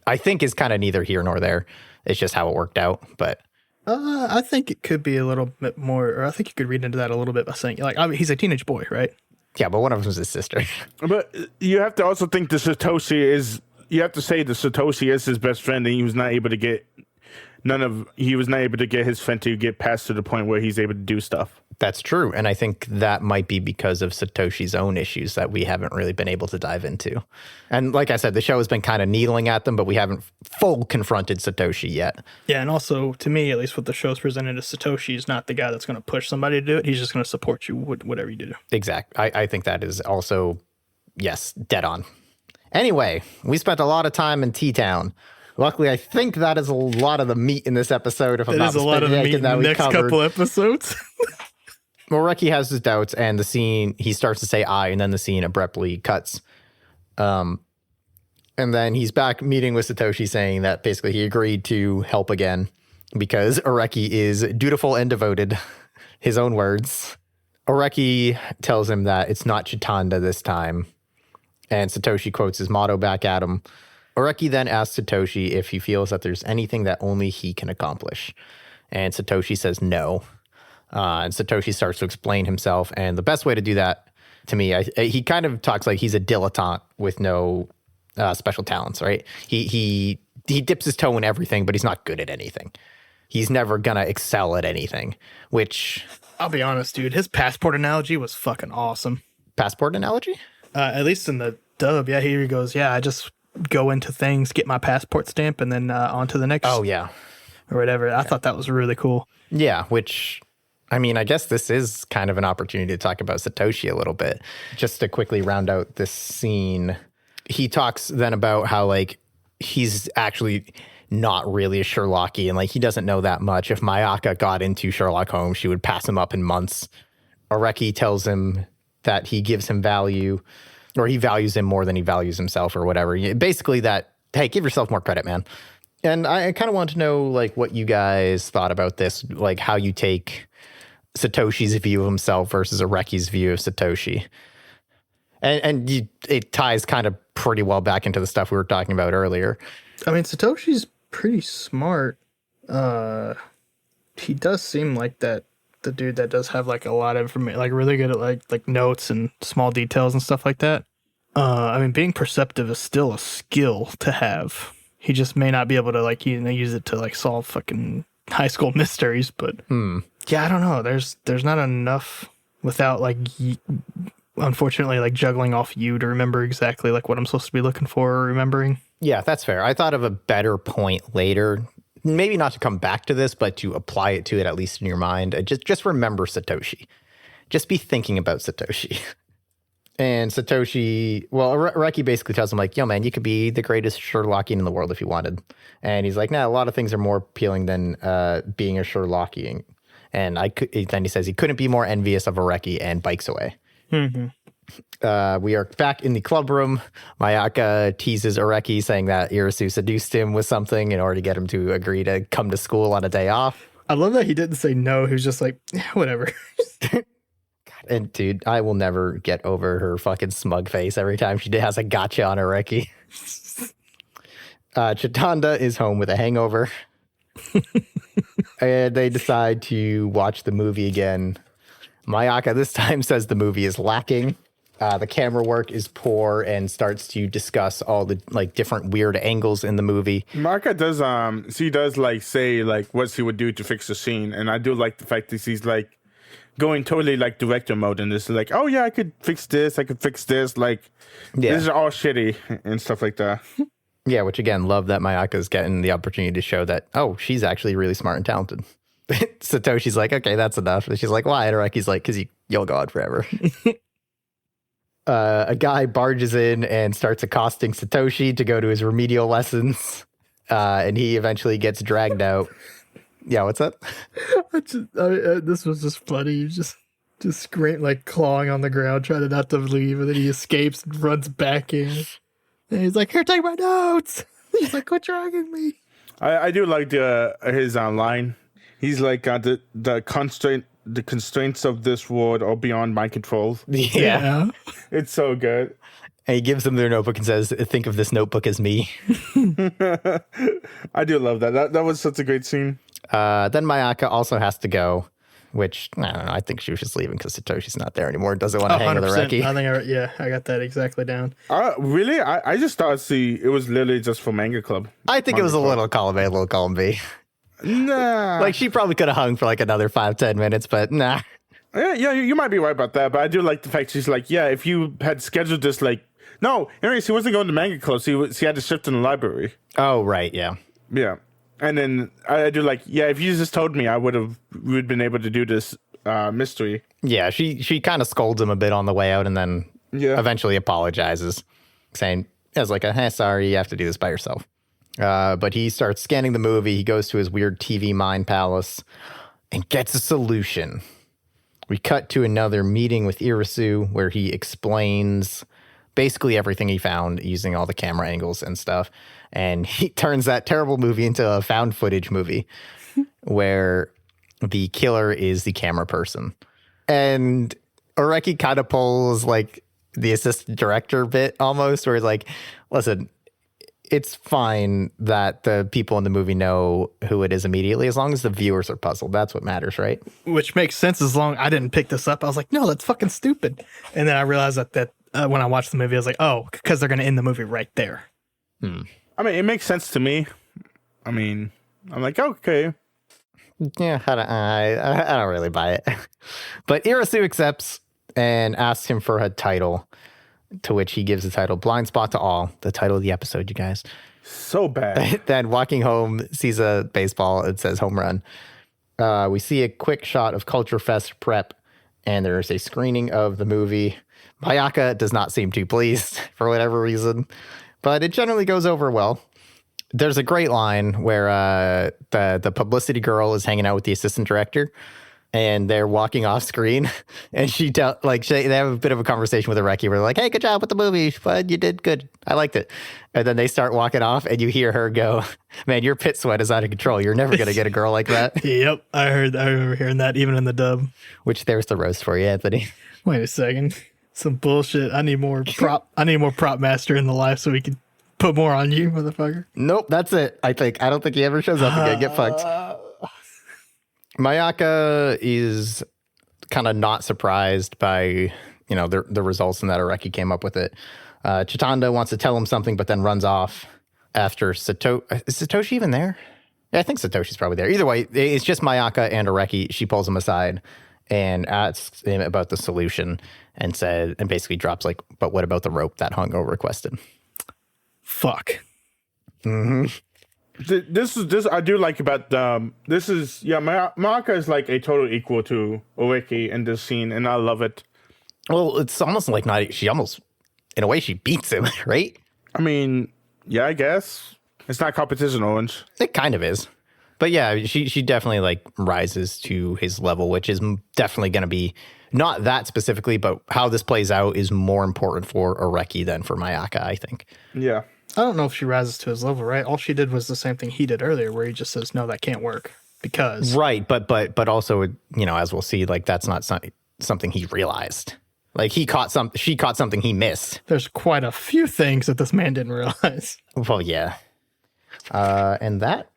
I think is kind of neither here nor there. It's just how it worked out. But
I think it could be a little bit more, or I think you could read into that a little bit by saying, like, I mean, he's a teenage boy, right?
yeah, but one of them is his sister.
But you have to also think you have to say that Satoshi is his best friend, and he was not able to get his friend to get past to the point where he's able to do stuff.
That's true. And I think that might be because of Satoshi's own issues that we haven't really been able to dive into. And like I said, the show has been kind of needling at them, but we haven't full confronted Satoshi yet.
Yeah, and also, to me, at least what the show's presented as, Satoshi is not the guy that's going to push somebody to do it. He's just going to support you whatever you do.
Exact. I think that is also, yes, dead on. Anyway, we spent a lot of time in T-Town. Luckily, I think that is a lot of the meat in this episode. If I'm not
That is a lot of the meat in the next couple episodes.
Moreki has his doubts, and the scene, he starts to say I, and then the scene abruptly cuts. And then he's back meeting with Satoshi saying that basically he agreed to help again because Oreki is dutiful and devoted. His own words. Oreki tells him that it's not Chitanda this time. And Satoshi quotes his motto back at him. Oreki then asks Satoshi if he feels that there's anything that only he can accomplish. And Satoshi says no. And Satoshi starts to explain himself. And the best way to do that, to me, he kind of talks like he's a dilettante with no special talents, right? He he dips his toe in everything, but he's not good at anything. He's never gonna excel at anything, which...
I'll be honest, dude. His passport analogy was fucking awesome.
Passport analogy?
At least in the dub, yeah, here he goes. Yeah, I just go into things, get my passport stamp, and then on to the next.
Oh, yeah.
Or whatever. I thought that was really cool.
Yeah, which, I mean, I guess this is kind of an opportunity to talk about Satoshi a little bit. Just to quickly round out this scene, he talks then about how, like, he's actually not really a Sherlockian. Like, he doesn't know that much. If Mayaka got into Sherlock Holmes, she would pass him up in months. Areki tells him that he gives him value, or he values him more than he values himself or whatever. Basically that, hey, give yourself more credit, man. And I kind of want to know, like, what you guys thought about this, like how you take Satoshi's view of himself versus Areki's view of Satoshi. And it ties kind of pretty well back into the stuff we were talking about earlier.
I mean, Satoshi's pretty smart. He does seem like the dude that does have like a lot of information, like really good at like notes and small details and stuff like that. I mean, being perceptive is still a skill to have. He just may not be able to like use it to like solve fucking high school mysteries. But yeah, I don't know. There's not enough without like unfortunately like juggling off you to remember exactly like what I'm supposed to be looking for or remembering.
Yeah, that's fair. I thought of a better point later. Maybe not to come back to this, but to apply it to it, at least in your mind. Just remember Satoshi. Just be thinking about Satoshi. And Satoshi, well, Areki basically tells him, like, yo, man, you could be the greatest Sherlockian in the world if you wanted. And he's like, nah, a lot of things are more appealing than being a Sherlockian. And then he says he couldn't be more envious of Areki and bikes away. We are back in the club room. Mayaka teases Areki, saying that Irisu seduced him with something in order to get him to agree to come to school on a day off.
I love that he didn't say no. He was just like, whatever.
And dude, I will never get over her fucking smug face every time she has a gotcha on Areki. Chitanda is home with a hangover. And they decide to watch the movie again. Mayaka this time says the movie is lacking. The camera work is poor and starts to discuss all the like different weird angles in the movie.
Marka does she does like say like what she would do to fix the scene, and I do like the fact that she's like going totally like director mode, and this is like, oh yeah, I could fix this, like this is all shitty and stuff like that.
Yeah, which again, love that Mayaka's getting the opportunity to show that, oh, she's actually really smart and talented. Satoshi's like, okay, that's enough. And she's like, why? And Areki's like, because you'll go on forever. A guy barges in and starts accosting Satoshi to go to his remedial lessons. And he eventually gets dragged out. Yeah, what's up?
This was just funny. He just scream like clawing on the ground, trying not to leave, and then he escapes and runs back in. And he's like, "Here, take my notes." He's like, "Quit dragging me."
I do like his line. He's like, the constraints of this world are beyond my control.
Yeah.
It's so good.
And he gives them their notebook and says, think of this notebook as me.
I do love that. That was such a great scene.
Then Mayaka also has to go, which, I don't know, I think she was just leaving because Satoshi's not there anymore. Doesn't want to hang with Areki.
I think, I got that exactly down.
Really? I just thought it was literally just for Manga Club.
I think it was a little column A, a little column B.
Nah.
Like, she probably could have hung for like another 5-10 minutes, but nah.
Yeah, you might be right about that, but I do like the fact she's like, yeah, if you had scheduled this, like, no, anyways, she wasn't going to Manga Club. She had to shift in the library.
Oh, right, yeah.
Yeah. And then I do like, yeah, if you just told me, we would have been able to do this mystery.
Yeah, she kind of scolds him a bit on the way out and then eventually apologizes, saying, as like, hey, sorry, you have to do this by yourself. But he starts scanning the movie. He goes to his weird TV mind palace and gets a solution. We cut to another meeting with Irisu where he explains basically everything he found using all the camera angles and stuff. And he turns that terrible movie into a found footage movie where the killer is the camera person. And Areki kind of pulls like the assistant director bit almost, where he's like, listen, it's fine that the people in the movie know who it is immediately, as long as the viewers are puzzled. That's what matters, right?
Which makes sense as long I didn't pick this up. I was like, no, that's fucking stupid. And then I realized that when I watched the movie, I was like, oh, because they're going to end the movie right there.
I mean, it makes sense to me. I mean, I'm like, okay.
Yeah, I don't really buy it. But Irisu accepts and asks him for a title, to which he gives the title Blind Spot to All, the title of the episode, you guys.
So bad.
Then walking home, sees a baseball, it says home run. We see a quick shot of Culture Fest prep, and there's a screening of the movie. Mayaka does not seem too pleased for whatever reason, but it generally goes over well. There's a great line where the publicity girl is hanging out with the assistant director, and they're walking off screen, and they have a bit of a conversation with Areki where they're like, "Hey, good job with the movie, bud. You did good. I liked it." And then they start walking off, and you hear her go, "Man, your pit sweat is out of control. You're never gonna get a girl like that."
Yep, I remember hearing that even in the dub.
Which there's the roast for you, Anthony.
Wait a second, some bullshit. I need more prop master in the life so we can put more on you, motherfucker.
Nope, that's it. I don't think he ever shows up again. Get fucked. Mayaka is kind of not surprised by, the results and that Areki came up with it. Chitanda wants to tell him something, but then runs off after Satoshi. Is Satoshi even there? Yeah, I think Satoshi's probably there. Either way, it's just Mayaka and Areki. She pulls him aside and asks him about the solution and basically drops like, "But what about the rope that Hongo requested?"
Fuck.
Mm-hmm.
This I do like about Mayaka is like a total equal to Areki in this scene, and I love it.
Well, it's almost like she almost, in a way, she beats him, right?
I mean, yeah, I guess it's not competition, Orange.
It kind of is. But yeah, she definitely like rises to his level, which is definitely going to be not that specifically, but how this plays out is more important for Areki than for Mayaka, I think.
Yeah.
I don't know if she rises to his level, right? All she did was the same thing he did earlier, where he just says, "No, that can't work," because
right. But also, as we'll see, like that's not something he realized. Like she caught something he missed.
There's quite a few things that this man didn't realize.
Well, yeah. And that,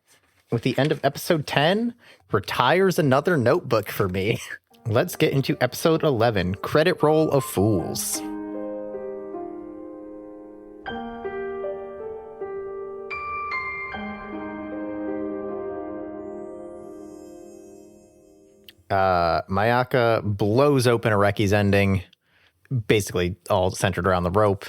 with the end of episode 10, retires another notebook for me. Let's get into episode 11, Credit Roll of Fools. Mayaka blows open Areki's ending, basically all centered around the rope,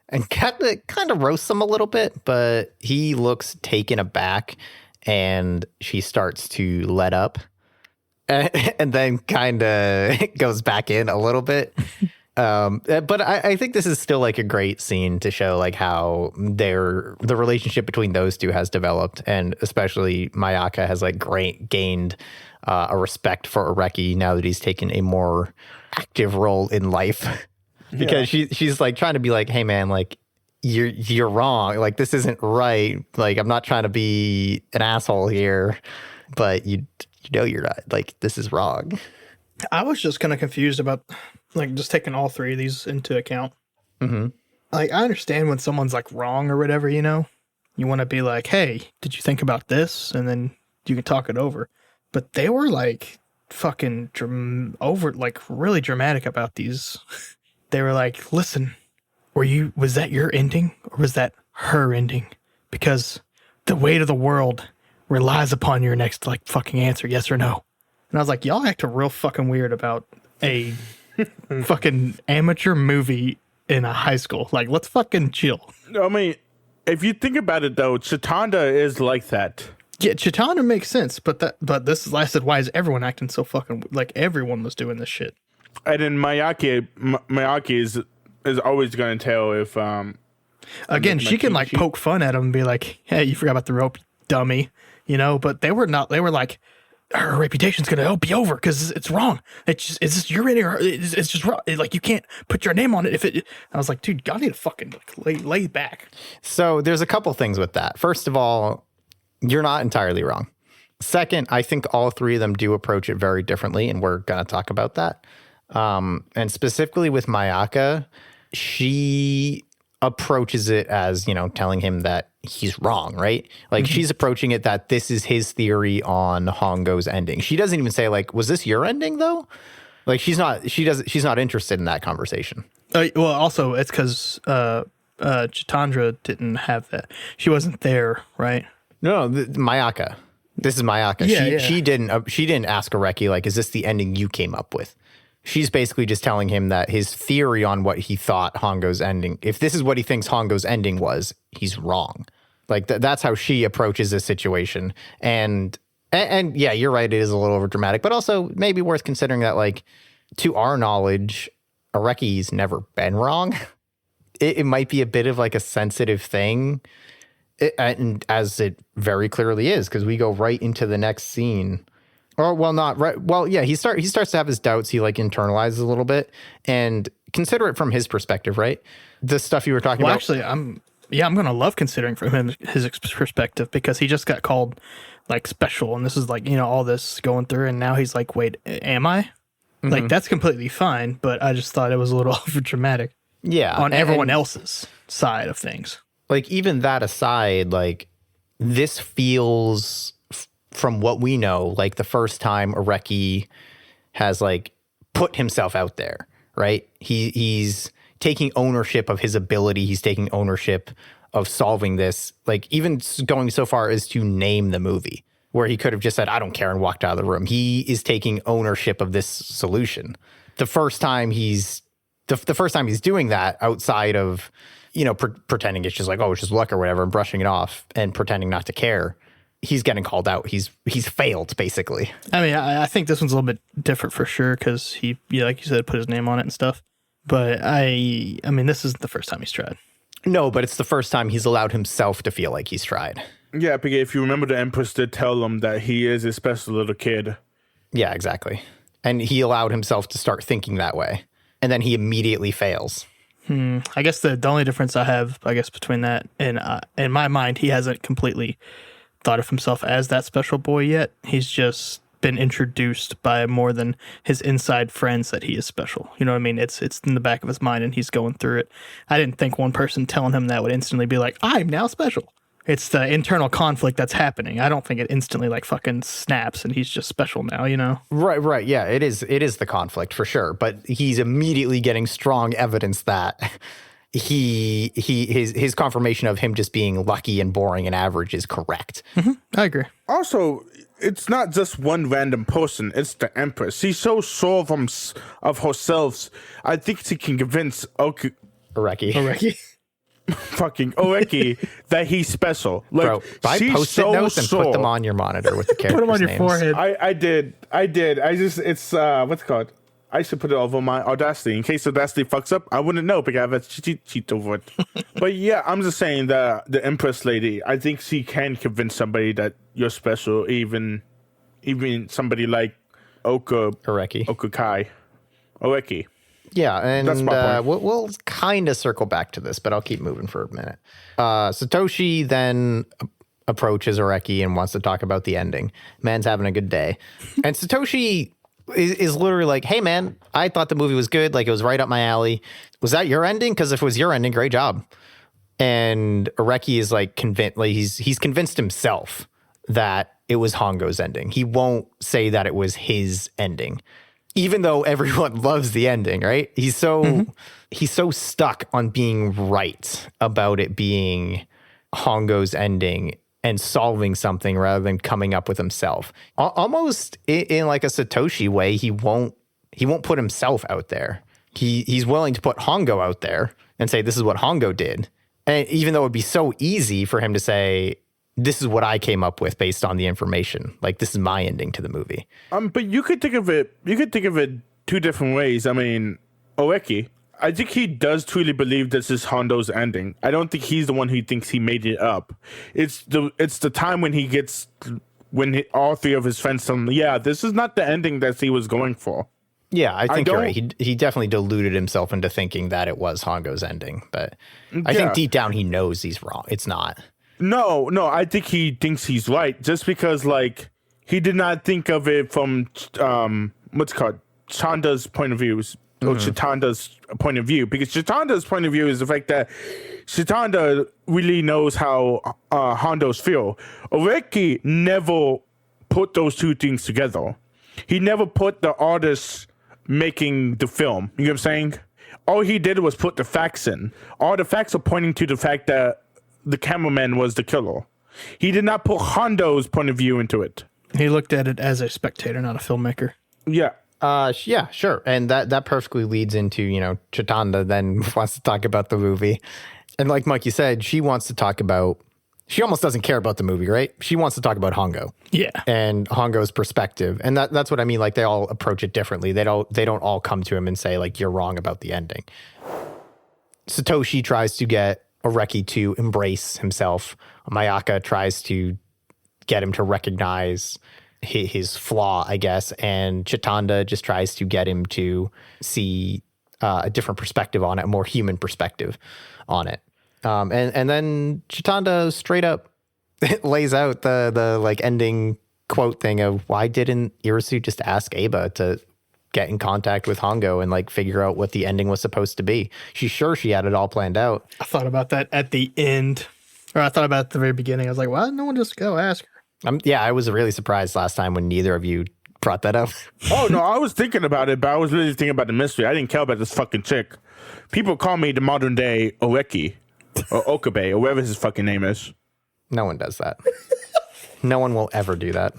and kind of roasts him a little bit, but he looks taken aback, and she starts to let up, and then kind of goes back in a little bit. But I think this is still like a great scene to show like how the relationship between those two has developed, and especially Mayaka has like gained a respect for Areki now that he's taken a more active role in life. Because she's like trying to be like, "Hey man, like you're wrong. Like this isn't right. Like I'm not trying to be an asshole here, but you know you're not. Like this is wrong."
I was just kind of confused about like just taking all three of these into account.
Mm-hmm.
Like I understand when someone's like wrong or whatever, you want to be like, "Hey, did you think about this?" And then you can talk it over. But they were like fucking really dramatic about these. They were like, "Listen, was that your ending or was that her ending? Because the weight of the world relies upon your next like fucking answer, yes or no." And I was like, "Y'all act real fucking weird about a fucking amateur movie in a high school. Like, let's fucking chill."
I mean, if you think about it though, Chitanda is like that.
Yeah, Chitanda makes sense, but this is, I said, why is everyone acting so fucking like everyone was doing this shit?
And then Mayaki is always going to tell if
again she can like poke fun at him and be like, "Hey, you forgot about the rope, dummy," But they were not. They were like, "Her reputation's gonna be over because it's wrong. It's just you're in here. It's just wrong. Like you can't put your name on it if it." I was like, "Dude, y'all need to fucking lay back."
So there's a couple things with that. First of all, you're not entirely wrong. Second, I think all three of them do approach it very differently, and we're going to talk about that. And specifically with Mayaka, she approaches it as, telling him that he's wrong, right? Like she's approaching it that this is his theory on Hongo's ending. She doesn't even say like, "Was this your ending though?" Like she's not interested in that conversation.
Well, also it's because Chitandra didn't have that. She wasn't there, right?
No, Mayaka. This is Mayaka.
Yeah,
She didn't ask Areki, like, is this the ending you came up with? She's basically just telling him that his theory on what he thought Hongo's ending, if this is what he thinks Hongo's ending was, he's wrong. Like, that's how she approaches this situation. And yeah, you're right, it is a little over dramatic, but also maybe worth considering that, like, to our knowledge, Areki's never been wrong. It might be a bit of like a sensitive thing, and as it very clearly is, because we go right into the next scene. Or, well, not right. Well, yeah, he starts to have his doubts. He like internalizes a little bit, and consider it from his perspective, right? The stuff you were talking about.
Actually, I'm gonna love considering from his perspective, because he just got called like special, and this is like, all this going through, and now he's like, wait, am I? Mm-hmm. Like, that's completely fine, but I just thought it was a little over dramatic.
Yeah,
on everyone else's side of things.
Like, even that aside, like, this feels, from what we know, like the first time Areki has like put himself out there, right? He's taking ownership of his ability. He's taking ownership of solving this, like even going so far as to name the movie, where he could have just said, I don't care, and walked out of the room. He is taking ownership of this solution. The first time he's doing that, outside of, pretending it's just like, oh, it's just luck or whatever, and brushing it off and pretending not to care, he's getting called out. He's failed, basically.
I mean, I think this one's a little bit different for sure, because he, like you said, put his name on it and stuff. But I mean, this isn't the first time he's tried.
No, but it's the first time he's allowed himself to feel like he's tried.
Yeah, because if you remember, the Empress did tell him that he is a special little kid.
Yeah, exactly. And he allowed himself to start thinking that way. And then he immediately fails.
I guess the only difference I have, between that and in my mind, he hasn't completely thought of himself as that special boy yet. He's just been introduced by more than his inside friends that he is special. You know what I mean? It's in the back of his mind, and he's going through it. I didn't think one person telling him that would instantly be like, I'm now special. It's the internal conflict that's happening. I don't think it instantly like fucking snaps and he's just special now,
Right. Yeah, it is the conflict for sure. But he's immediately getting strong evidence that his confirmation of him just being lucky and boring and average is correct.
Mm-hmm. I agree.
Also, it's not just one random person. It's the Empress. She's so sure of herself. I think she can convince
Areki.
Fucking Areki that he's special. Like,
bro, buy post-it notes and put them on your monitor with the characters'
Put them on your
names.
forehead. I did. It's what's it called? I should put it over my Audacity in case Audacity fucks up. I wouldn't know because I have a cheat sheet over it. But yeah, I'm just saying that the Empress lady, I think she can convince somebody that you're special, even somebody like Areki.
Yeah, and
That's my point.
we'll kind of circle back to this, but I'll keep moving for a minute. Satoshi then approaches Areki and wants to talk about the ending. Man's having a good day. And Satoshi is literally like, hey, man, I thought the movie was good. Like, it was right up my alley. Was that your ending? Because if it was your ending, great job. And Areki is like convinced, like he's convinced himself that it was Hongo's ending. He won't say that it was his ending, even though everyone loves the ending, right? He's so stuck on being right about it being Hongo's ending and solving something rather than coming up with himself. Almost in like a Satoshi way, he won't put himself out there. He's willing to put Hongo out there and say, this is what Hongo did. And even though it'd be so easy for him to say, this is what I came up with based on the information. Like, this is my ending to the movie.
But you could think of it two different ways. I mean, Areki, I think he does truly believe this is Hondo's ending. I don't think he's the one who thinks he made it up. It's the time when all three of his friends tell him, yeah, this is not the ending that he was going for.
Yeah, I think you're right. He definitely deluded himself into thinking that it was Hongo's ending. But I think deep down he knows he's wrong. It's not.
No, I think he thinks he's right just because, like, he did not think of it from, Chanda's point of view, or Chitanda's point of view, because Chitanda's point of view is the fact that Chitanda really knows how Hondos feel. Areki never put those two things together. He never put the artist making the film. You know what I'm saying? All he did was put the facts in. All the facts are pointing to the fact that the cameraman was the killer. He did not put Hondo's point of view into it.
He looked at it as a spectator, not a filmmaker.
Yeah.
Yeah, sure. And that perfectly leads into, Chitanda then wants to talk about the movie. And like Mike, you said, she wants to talk about, she almost doesn't care about the movie, right? She wants to talk about Hongo.
Yeah.
And Hongo's perspective. And that's what I mean. Like, they all approach it differently. They don't all come to him and say, like, you're wrong about the ending. Satoshi tries to get Areki to embrace himself. Mayaka tries to get him to recognize his flaw, I guess. And Chitanda just tries to get him to see a different perspective on it, a more human perspective on it. And then Chitanda straight up lays out the like ending quote thing of, why didn't Irisu just ask Aba to get in contact with Hongo and like figure out what the ending was supposed to be? She's sure she had it all planned out.
I thought about that at the end, or I thought about it at the very beginning. I was like, why didn't no one just go ask her?
Yeah, I was really surprised last time when neither of you brought that up.
Oh, no, I was thinking about it, but I was really thinking about the mystery. I didn't care about this fucking chick. People call me the modern day Oreki or Okabe or whatever his fucking name is.
No one does that. No one will ever do that.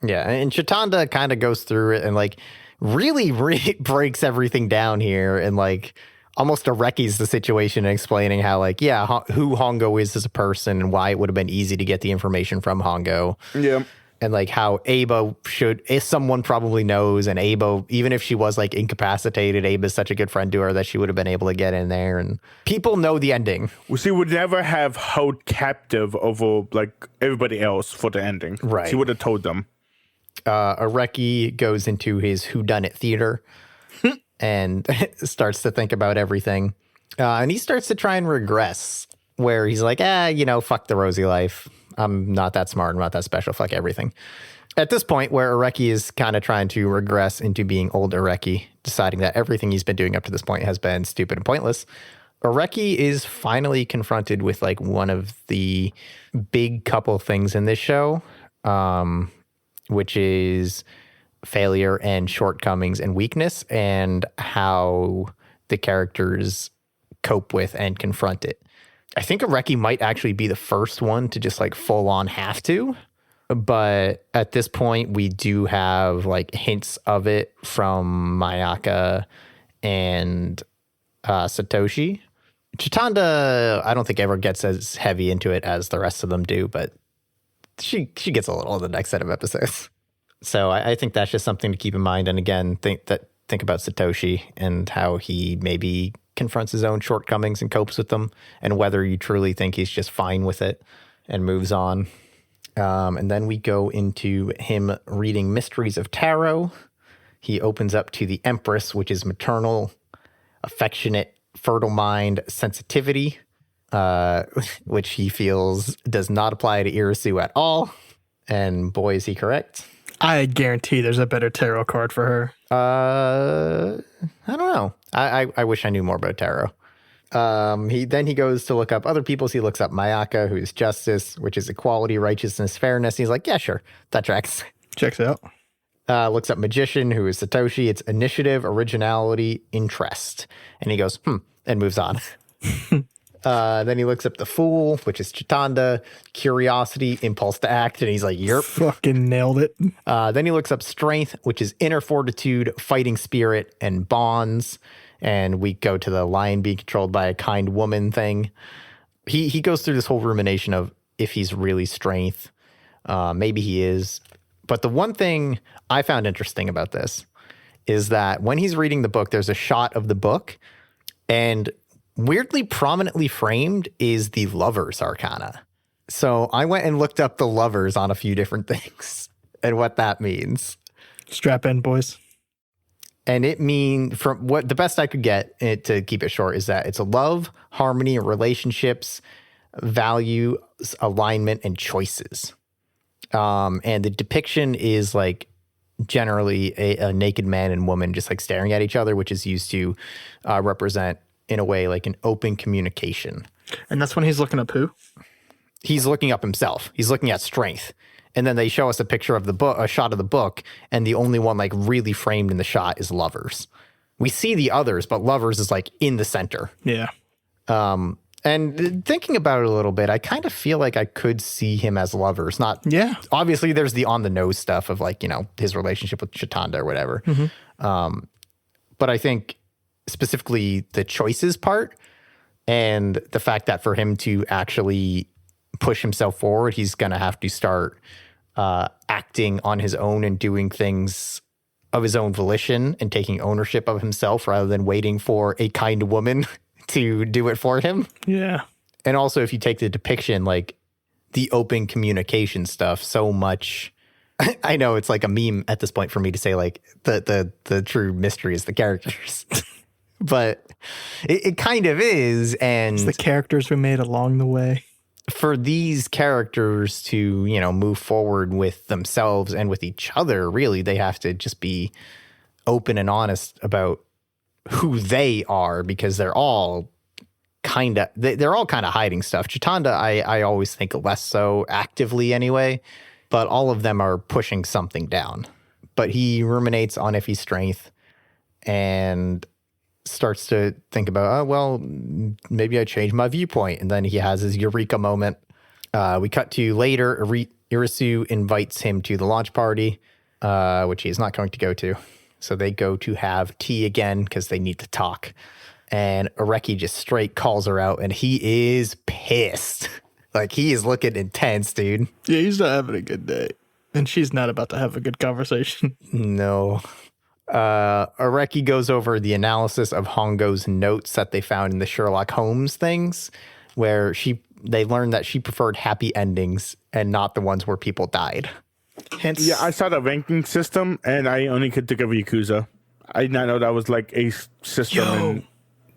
Yeah, and Chitanda kind of goes through it and like really breaks everything down here and like almost Areki's the situation and explaining how like, yeah, who Hongo is as a person and why it would have been easy to get the information from Hongo.
Yeah.
And like how Aba should, if someone probably knows, and Aba, even if she was like incapacitated, Aba's such a good friend to her that she would have been able to get in there. And people know the ending.
Well, she would never have held captive over like everybody else for the ending.
Right.
She would have told them.
Areki goes into his whodunit theater and starts to think about everything. And he starts to try and regress, where he's like, fuck the rosy life. I'm not that smart. I'm not that special. Fuck everything. At this point, where Areki is kind of trying to regress into being old Areki, deciding that everything he's been doing up to this point has been stupid and pointless, Areki is finally confronted with like one of the big couple things in this show, which is failure and shortcomings and weakness, and how the characters cope with and confront it. I think Areki might actually be the first one to just like full on have to, but at this point we do have like hints of it from Mayaka and Satoshi. Chitanda, I don't think ever gets as heavy into it as the rest of them do, but she gets a little in the next set of episodes. So I think that's just something to keep in mind. And again, think about Satoshi and how he maybe confronts his own shortcomings and copes with them, and whether you truly think he's just fine with it and moves on. And then we go into him reading Mysteries of Tarot. He opens up to the Empress, which is maternal, affectionate, fertile mind, sensitivity, which he feels does not apply to Irisu at all. And boy, is he correct.
I guarantee there's a better tarot card for her.
I don't know. I wish I knew more about tarot. He goes to look up other people's. He looks up Mayaka, who's justice, which is equality, righteousness, fairness. He's like, yeah, sure, that tracks.
Checks out.
Looks up magician, who is Satoshi. It's initiative, originality, interest. And he goes, and moves on. Then he looks up the fool, which is Chitanda, curiosity, impulse to act. And he's like, yerp.
Fucking nailed it.
Then he looks up strength, which is inner fortitude, fighting spirit, and bonds. And we go to the lion being controlled by a kind woman thing. He goes through this whole rumination of if he's really strength. Maybe he is. But the one thing I found interesting about this is that when he's reading the book, there's a shot of the book, and weirdly prominently framed is the Lover's Arcana. So I went and looked up the Lovers on a few different things and what that means. Strap
in, boys.
And it means, from what the best I could get it to keep it short, is that it's a love, harmony, relationships, value, alignment, and choices. And the depiction is like generally a naked man and woman just like staring at each other, which is used to represent, in a way, like an open communication.
And that's when he's looking up who?
He's looking up himself. He's looking at strength. And then they show us a picture of the book, a shot of the book, and the only one like really framed in the shot is Lovers. we see the others, but lovers is like in the center.
Yeah.
And thinking about it a little bit, I kind of feel like I could see him as lovers. Not
Yeah.
obviously there's the on the nose stuff of like, you know, his relationship with Chitanda or whatever. But I think specifically the choices part and the fact that for him to actually push himself forward, he's going to have to start acting on his own and doing things of his own volition and taking ownership of himself rather than waiting for a kind woman to do it for him.
Yeah.
And also, if you take the depiction, like the open communication stuff, so much. I know it's like a meme at this point for me to say like the true mystery is the characters, but it kind of is. And
It's the characters we made along the way.
for these characters to, you know, move forward with themselves and with each other, really, they have to just be open and honest about who they are, because they're all kind of hiding stuff. Chitanda, I always think less so actively anyway, but all of them are pushing something down. But he ruminates on Iffy's strength and starts to think about, oh, well, maybe I changed my viewpoint. And then he has his eureka moment. We cut to later. Irisu invites him to the launch party, which he is not going to go to. So they go to have tea again because they need to talk. And Areki just straight calls her out, and he is pissed. Like, he is looking intense, dude.
Yeah, he's not having a good day. And she's not about to have a good conversation.
No. Areki goes over the analysis of Hongo's notes that they found in the Sherlock Holmes things, where they learned that she preferred happy endings and not the ones where people died.
Hence,
Yeah, I saw the ranking system, and I only could think of Yakuza. I did not know that was like a system in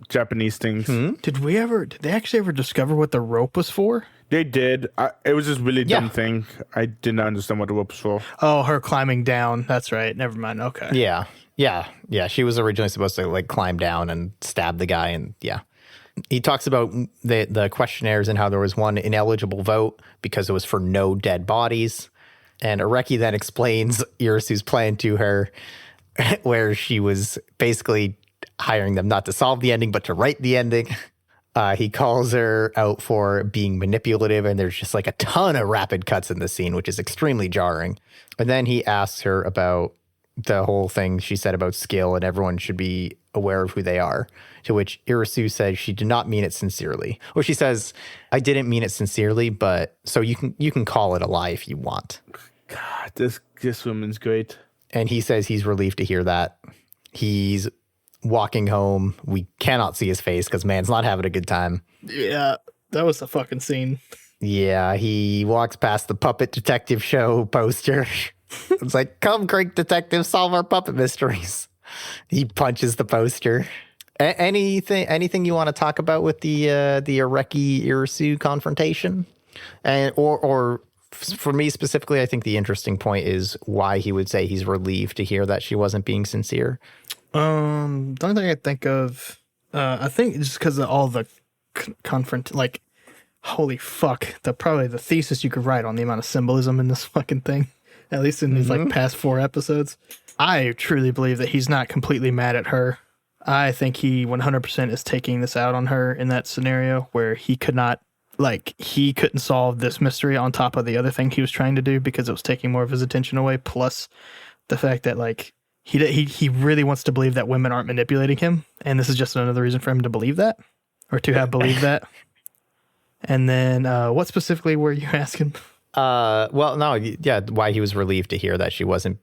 Japanese things.
did they actually ever discover what the rope was for?
They did. It was just really dumb thing. I did not understand what the rope was for.
Oh, her climbing down. That's right. Never mind. Okay.
Yeah. She was originally supposed to like climb down and stab the guy, and yeah. He talks about the questionnaires and how there was one ineligible vote because it was for no dead bodies. And Areki then explains Irisu's plan to her, where she was basically hiring them not to solve the ending, but to write the ending. He calls her out for being manipulative, and there's just like a ton of rapid cuts in the scene, which is extremely jarring. And then he asks her about the whole thing she said about skill and everyone should be aware of who they are, to which Irisu says she did not mean it sincerely. Or she says, I didn't mean it sincerely, but so you can call it a lie if you want.
God, this woman's great.
And he says he's relieved to hear that. He's walking home. We cannot see his face because man's not having a good time.
Yeah, that was the fucking scene.
Yeah, he walks past the Puppet Detective Show poster. It's like, come, great detective, solve our puppet mysteries. He punches the poster. Anything you want to talk about with the Areki Irisu confrontation? And or for me specifically, I think the interesting point is why he would say he's relieved to hear that she wasn't being sincere.
The only thing I think of, I think just because of all the like, holy fuck, probably the thesis you could write on the amount of symbolism in this fucking thing, at least in these like past 4 episodes. I truly believe that he's not completely mad at her. I think he 100% is taking this out on her in that scenario where he couldn't solve this mystery on top of the other thing he was trying to do because it was taking more of his attention away. Plus the fact that like he really wants to believe that women aren't manipulating him, and this is just another reason for him to believe that, or to have believed that. And then what specifically were you asking?
Well, no, yeah, why he was relieved to hear that she wasn't.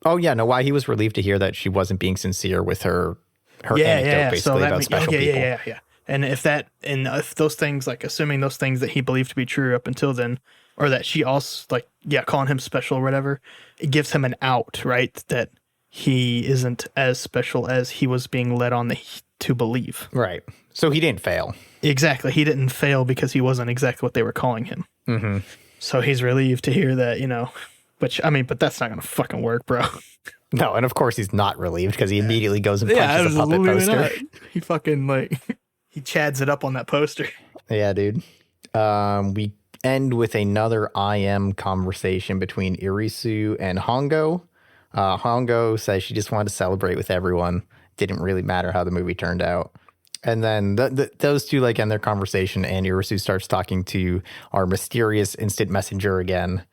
Oh yeah, no, why he was relieved to hear that she wasn't being sincere with her anecdote, basically about special people.
Yeah. And if those things, like assuming those things that he believed to be true up until then, or that she also calling him special or whatever, it gives him an out, right? That he isn't as special as he was being led on to believe.
Right. So he didn't fail.
Exactly. He didn't fail because he wasn't exactly what they were calling him. Mm-hmm. So he's relieved to hear that, but that's not going to fucking work, bro.
No, and of course he's not relieved because he immediately goes and punches a puppet poster.
Not. He fucking he chads it up on that poster.
Yeah, dude. We end with another IM conversation between Irisu and Hongo. Hongo says she just wanted to celebrate with everyone. didn't really matter how the movie turned out. And then those two like end their conversation, and Irisu starts talking to our mysterious instant messenger again.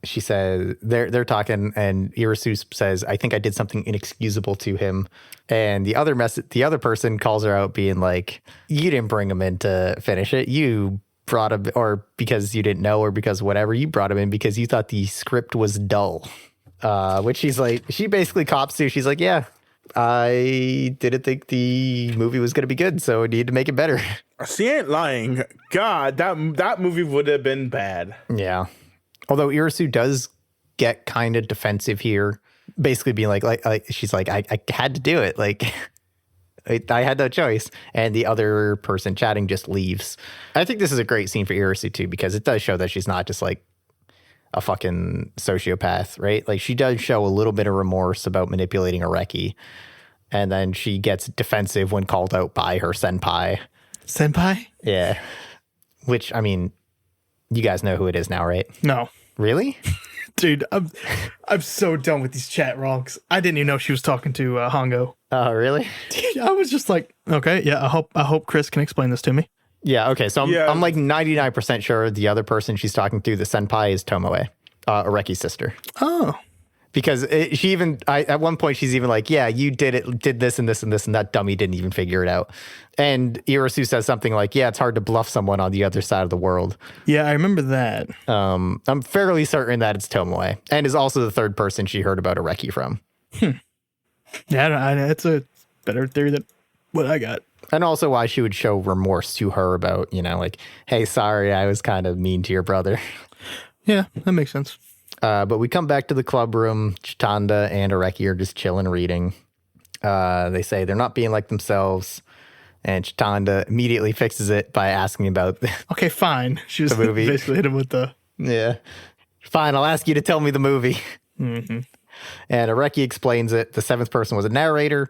She says they're talking, and Irisu says, "I think I did something inexcusable to him." And the other person calls her out, being like, "You didn't bring him in to finish it. You brought him, or because you didn't know, or because whatever, you brought him in because you thought the script was dull." Which she's like, she basically cops to. She's like, "Yeah, I didn't think the movie was going to be good, so I need to make it better."
She ain't lying. God, that movie would have been bad.
Yeah. Although Irisu does get kind of defensive here, basically being like she's like, I had to do it. Like, I had no choice. And the other person chatting just leaves. I think this is a great scene for Irisu too, because it does show that she's not just like a fucking sociopath, right? Like, she does show a little bit of remorse about manipulating Areki. And then she gets defensive when called out by her senpai.
Senpai?
Yeah. Which, I mean, you guys know who it is now, right?
No.
Really?
Dude, I'm so done with these chat wrongs. I didn't even know she was talking to Hongo.
Oh, really?
I was just like, okay, yeah, I hope Chris can explain this to me.
Yeah, okay. So I'm like 99% sure the other person she's talking to, the senpai, is Tomoe, Areki's sister.
Oh.
Because at one point she's even like, "Yeah, you did this and this and this, and that dummy didn't even figure it out." And Irisu says something like, "Yeah, it's hard to bluff someone on the other side of the world."
Yeah, I remember that.
I'm fairly certain that it's Tomoe, and is also the third person she heard about Areki from.
Yeah, it's a better theory than what I got.
And also why she would show remorse to her about, like, "Hey, sorry, I was kind of mean to your brother."
Yeah, that makes sense.
But we come back to the club room. Chitanda and Areki are just chilling, reading. They say they're not being like themselves. And Chitanda immediately fixes it by asking about
Okay, fine. She was
the movie.
basically hit him with the...
Yeah. "Fine, I'll ask you to tell me the movie."
Mm-hmm.
And Areki explains it. The seventh person was a narrator.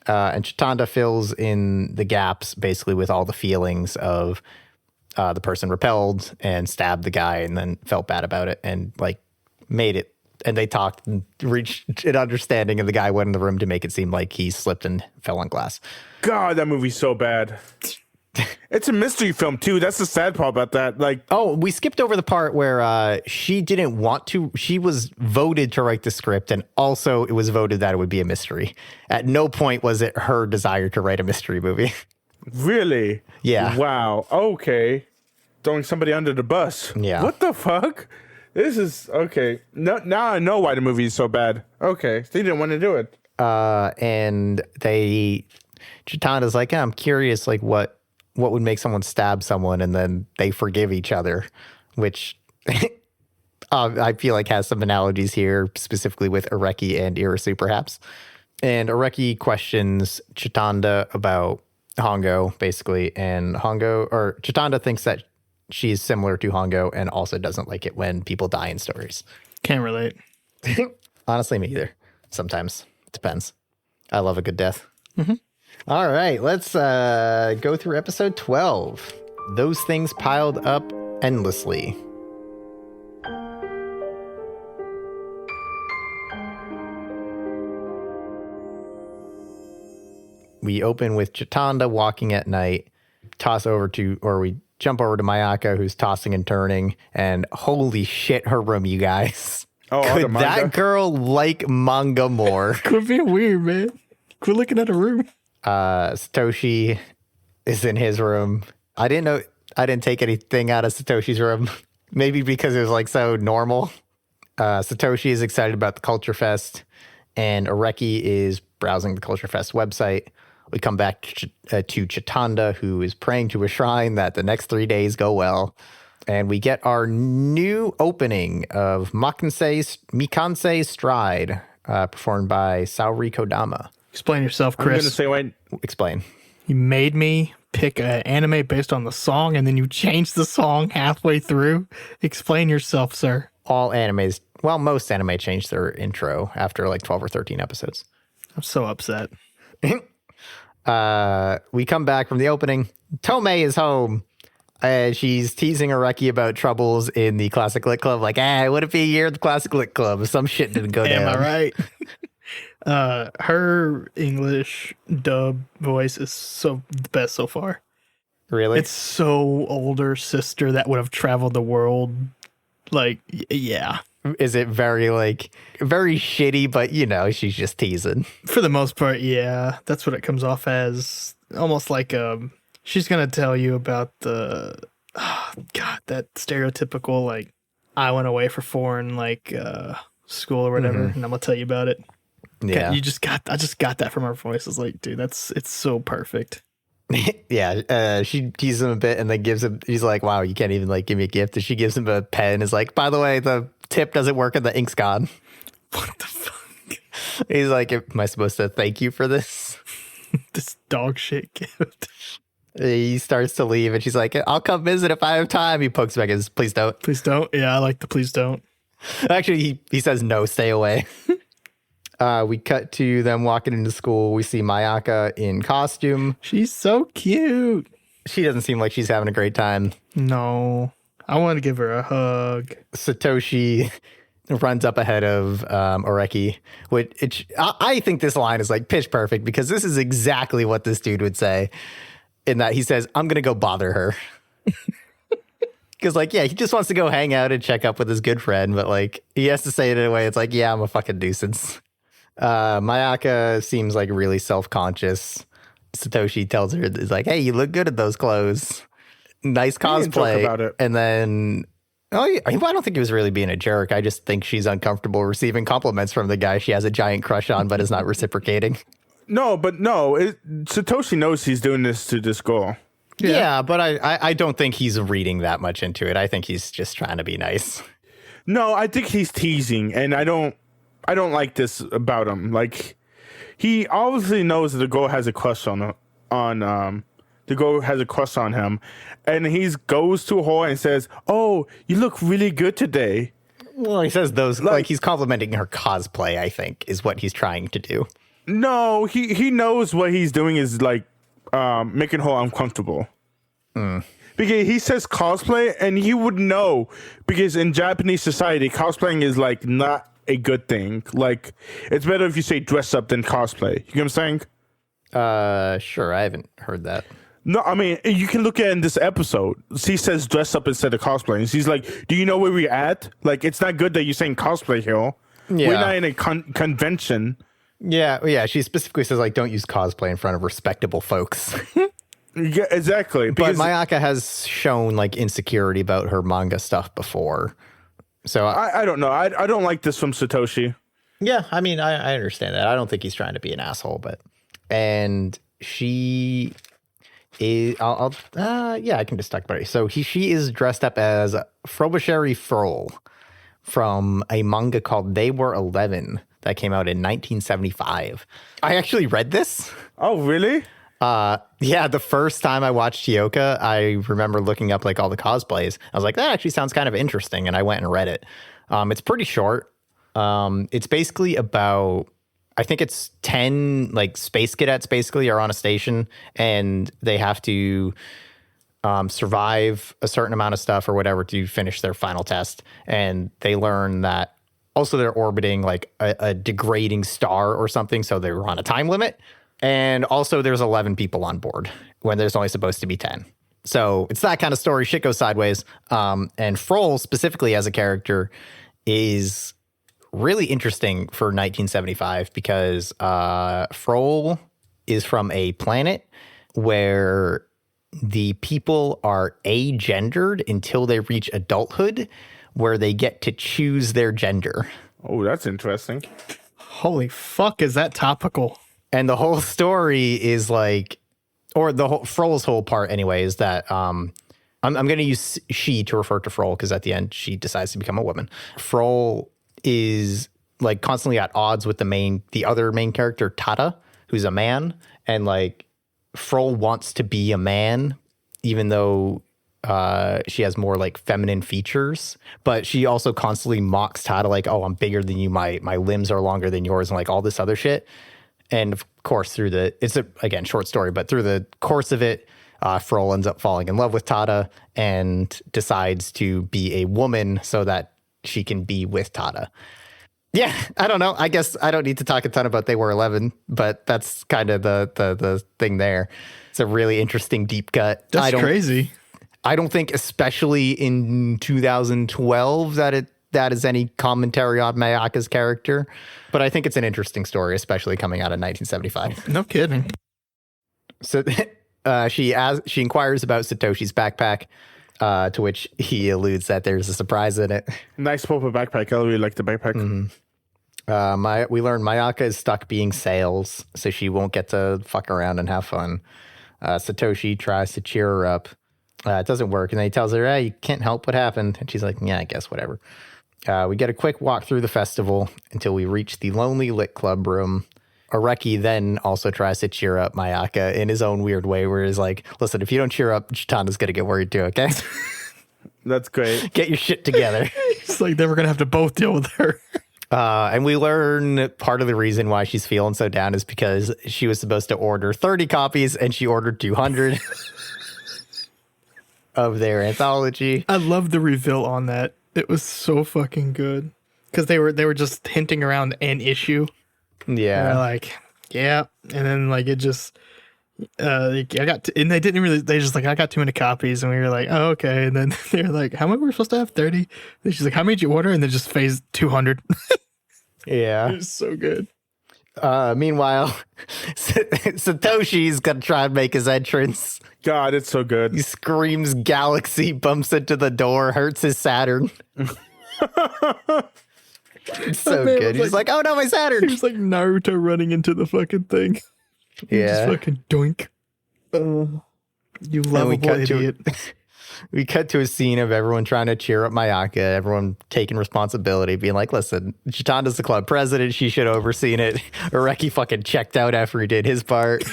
And Chitanda fills in the gaps basically with all the feelings of the person repelled and stabbed the guy and then felt bad about it and like made it. And they talked and reached an understanding, and the guy went in the room to make it seem like he slipped and fell on glass.
God, that movie's so bad. It's a mystery film too. That's the sad part about that. Like,
Oh, we skipped over the part where she didn't want to. She was voted to write the script, and also it was voted that it would be a mystery. At no point was it her desire to write a mystery movie.
really?
Yeah.
Wow. Okay. Throwing somebody under the bus.
Yeah.
What the fuck? This is okay. No, now I know why the movie is so bad. Okay. They didn't want to do it.
And Chitanda's like, "I'm curious, like what would make someone stab someone?" And then they forgive each other, which I feel like has some analogies here, specifically with Areki and Irisu, perhaps. And Areki questions Chitanda about Hongo, basically, and Chitanda thinks that she's similar to Hongo and also doesn't like it when people die in stories.
Can't relate.
Honestly, me either. Sometimes. It depends. I love a good death.
Mm-hmm.
All right, let's go through episode 12. Those things piled up endlessly. We open with Chitanda walking at night, we jump over to Mayaka, who's tossing and turning, and holy shit, her room, you guys.
Oh, all the
Could
manga?
that girl like manga more?
Quit being weird, man. Quit looking at a room.
Satoshi is in his room. I didn't take anything out of Satoshi's room. Maybe because it was like so normal. Satoshi is excited about the Culture Fest, and Areki is browsing the Culture Fest website. We come back to Chitanda, who is praying to a shrine that the next 3 days go well. And we get our new opening of Mikanse Stride, performed by Saori Kodama.
Explain yourself,
I'm going
Chris.
to say, wait.
Explain.
You made me pick an anime based on the song, and then you changed the song halfway through. Explain yourself, sir.
Most anime changed their intro after like 12 or 13 episodes.
I'm so upset.
We come back from the opening. Tomei is home. She's teasing Areki about troubles in the Classic Lit Club. Like, would it be a year at the Classic Lit Club if some shit didn't go down?
Am I right? Her English dub voice is so the best so far.
Really?
It's so older sister that would have traveled the world. Like, yeah.
Is it very like very shitty, but you know, she's just teasing.
For the most part, yeah. That's what it comes off as. Almost like she's gonna tell you about the God, that stereotypical like I went away for foreign like school or whatever, and I'm gonna tell you about it.
Yeah.
I just got that from her voice. It's like, dude, it's so perfect.
Yeah, she teases him a bit and then gives him, he's like, wow, you can't even like give me a gift. And she gives him a pen, is like, by the way, the tip doesn't work and the ink's gone.
What the fuck?
He's like, am I supposed to thank you for this?
This dog shit gift.
He starts to leave and she's like, I'll come visit if I have time. He pokes back and says, please don't.
Please don't. Yeah, I like the please don't.
Actually, he says, no, stay away. We cut to them walking into school. We see Mayaka in costume.
She's so cute.
She doesn't seem like she's having a great time.
No, I want to give her a hug.
Satoshi runs up ahead of Oreki. I think this line is like pitch perfect because this is exactly what this dude would say. In that he says, I'm going to go bother her. Because, like, yeah, he just wants to go hang out and check up with his good friend. But, like, he has to say it in a way. It's like, yeah, I'm a fucking nuisance. Mayaka seems like really self-conscious. Satoshi tells her, is like, hey, you look good in those clothes. Nice cosplay.
About it.
And then, I don't think he was really being a jerk. I just think she's uncomfortable receiving compliments from the guy she has a giant crush on, but is not reciprocating.
No, Satoshi knows he's doing this to this girl.
Yeah, but I don't think he's reading that much into it. I think he's just trying to be nice.
No, I think he's teasing, and I don't like this about him. Like, he obviously knows that the girl has a crush on him, and he goes to her and says, "Oh, you look really good today."
Well, he says those like he's complimenting her cosplay, I think, is what he's trying to do.
No, he knows what he's doing is like making her uncomfortable. Because he says cosplay, and he would know because in Japanese society, cosplaying is like not a good thing. Like, it's better if you say dress up than cosplay. You know what I'm saying?
Sure, I haven't heard that.
No, I mean, you can look at it in this episode. She says dress up instead of cosplay. And she's like, do you know where we're at? Like, it's not good that you're saying cosplay here.
Yeah.
We're not in a convention.
Yeah. She specifically says, like, don't use cosplay in front of respectable folks.
Yeah, exactly.
But Mayaka has shown, like, insecurity about her manga stuff before. So
I don't know. I don't like this from Satoshi.
Yeah, I mean, I understand that. I don't think he's trying to be an asshole, but... And she... I can just talk about it. So she is dressed up as Frobisher Frol from a manga called They Were 11 that came out in 1975. I actually read this.
Oh, really?
Yeah, the first time I watched Hyouka, I remember looking up like all the cosplays. I was like, that actually sounds kind of interesting, and I went and read it. It's pretty short. It's basically about... I think it's 10 like space cadets basically are on a station and they have to survive a certain amount of stuff or whatever to finish their final test. And they learn that also they're orbiting like a degrading star or something. So they're on a time limit. And also there's 11 people on board when there's only supposed to be 10. So it's that kind of story. Shit goes sideways. And Frol specifically as a character is really interesting for 1975 because Frol is from a planet where the people are agendered until they reach adulthood, where they get to choose their gender.
Oh, that's interesting.
Holy fuck, is that topical?
And the whole story is like, or the whole Frol's whole part anyway is that I'm going to use she to refer to Frol because at the end she decides to become a woman. Frol is like constantly at odds with the other main character, Tata, who's a man. And like Frol wants to be a man, even though she has more like feminine features, but she also constantly mocks Tata like, oh, I'm bigger than you. My limbs are longer than yours and like all this other shit. And of course it's again, short story, but through the course of it, Frol ends up falling in love with Tata and decides to be a woman so that she can be with Tata. Yeah, I don't know. I guess I don't need to talk a ton about they were 11, but that's kind of the thing there. It's a really interesting deep cut.
That's crazy.
I don't think, especially in 2012, that is any commentary on Mayaka's character, but I think it's an interesting story, especially coming out of 1975.
No kidding.
So she inquires about Satoshi's backpack, to which he alludes that there's a surprise in it.
Nice purple backpack. I really like the backpack.
We learn Mayaka is stuck being sales, so she won't get to fuck around and have fun. Satoshi tries to cheer her up. It doesn't work, and then he tells her, "Hey, you can't help what happened." And she's like, "Yeah, I guess whatever." We get a quick walk through the festival until we reach the Lonely Lit Club room. Areki then also tries to cheer up Mayaka in his own weird way, where he's like, "Listen, if you don't cheer up, Chitanda's gonna get worried too, okay?
That's great.
Get your shit together."
It's like they were gonna have to both deal with her.
And we learn part of the reason why she's feeling so down is because she was supposed to order 30 copies and she ordered 200 of their anthology.
I love the reveal on that. It was so fucking good because they were just hinting around an issue.
Yeah,
and they're like, yeah, and then like it just, I got, and they didn't really. They just like, I got too many copies, and we were like, oh okay, and then they're like, how many were we supposed to have? 30. And she's like, how many did you order? And then just phased 200.
yeah,
It's so good.
Meanwhile, Satoshi's gonna try and make his entrance.
God, it's so good.
He screams Galaxy, bumps into the door, hurts his Saturn. It's so
man
good.
was
He's like, oh no, my
He
Saturn.
was like Naruto running into the fucking thing.
Yeah.
Just fucking doink. You lovable idiot.
We cut to a scene of everyone trying to cheer up Mayaka, everyone taking responsibility, being like, listen, Chitanda's the club president. She should have overseen it. Areki fucking checked out after he did his part.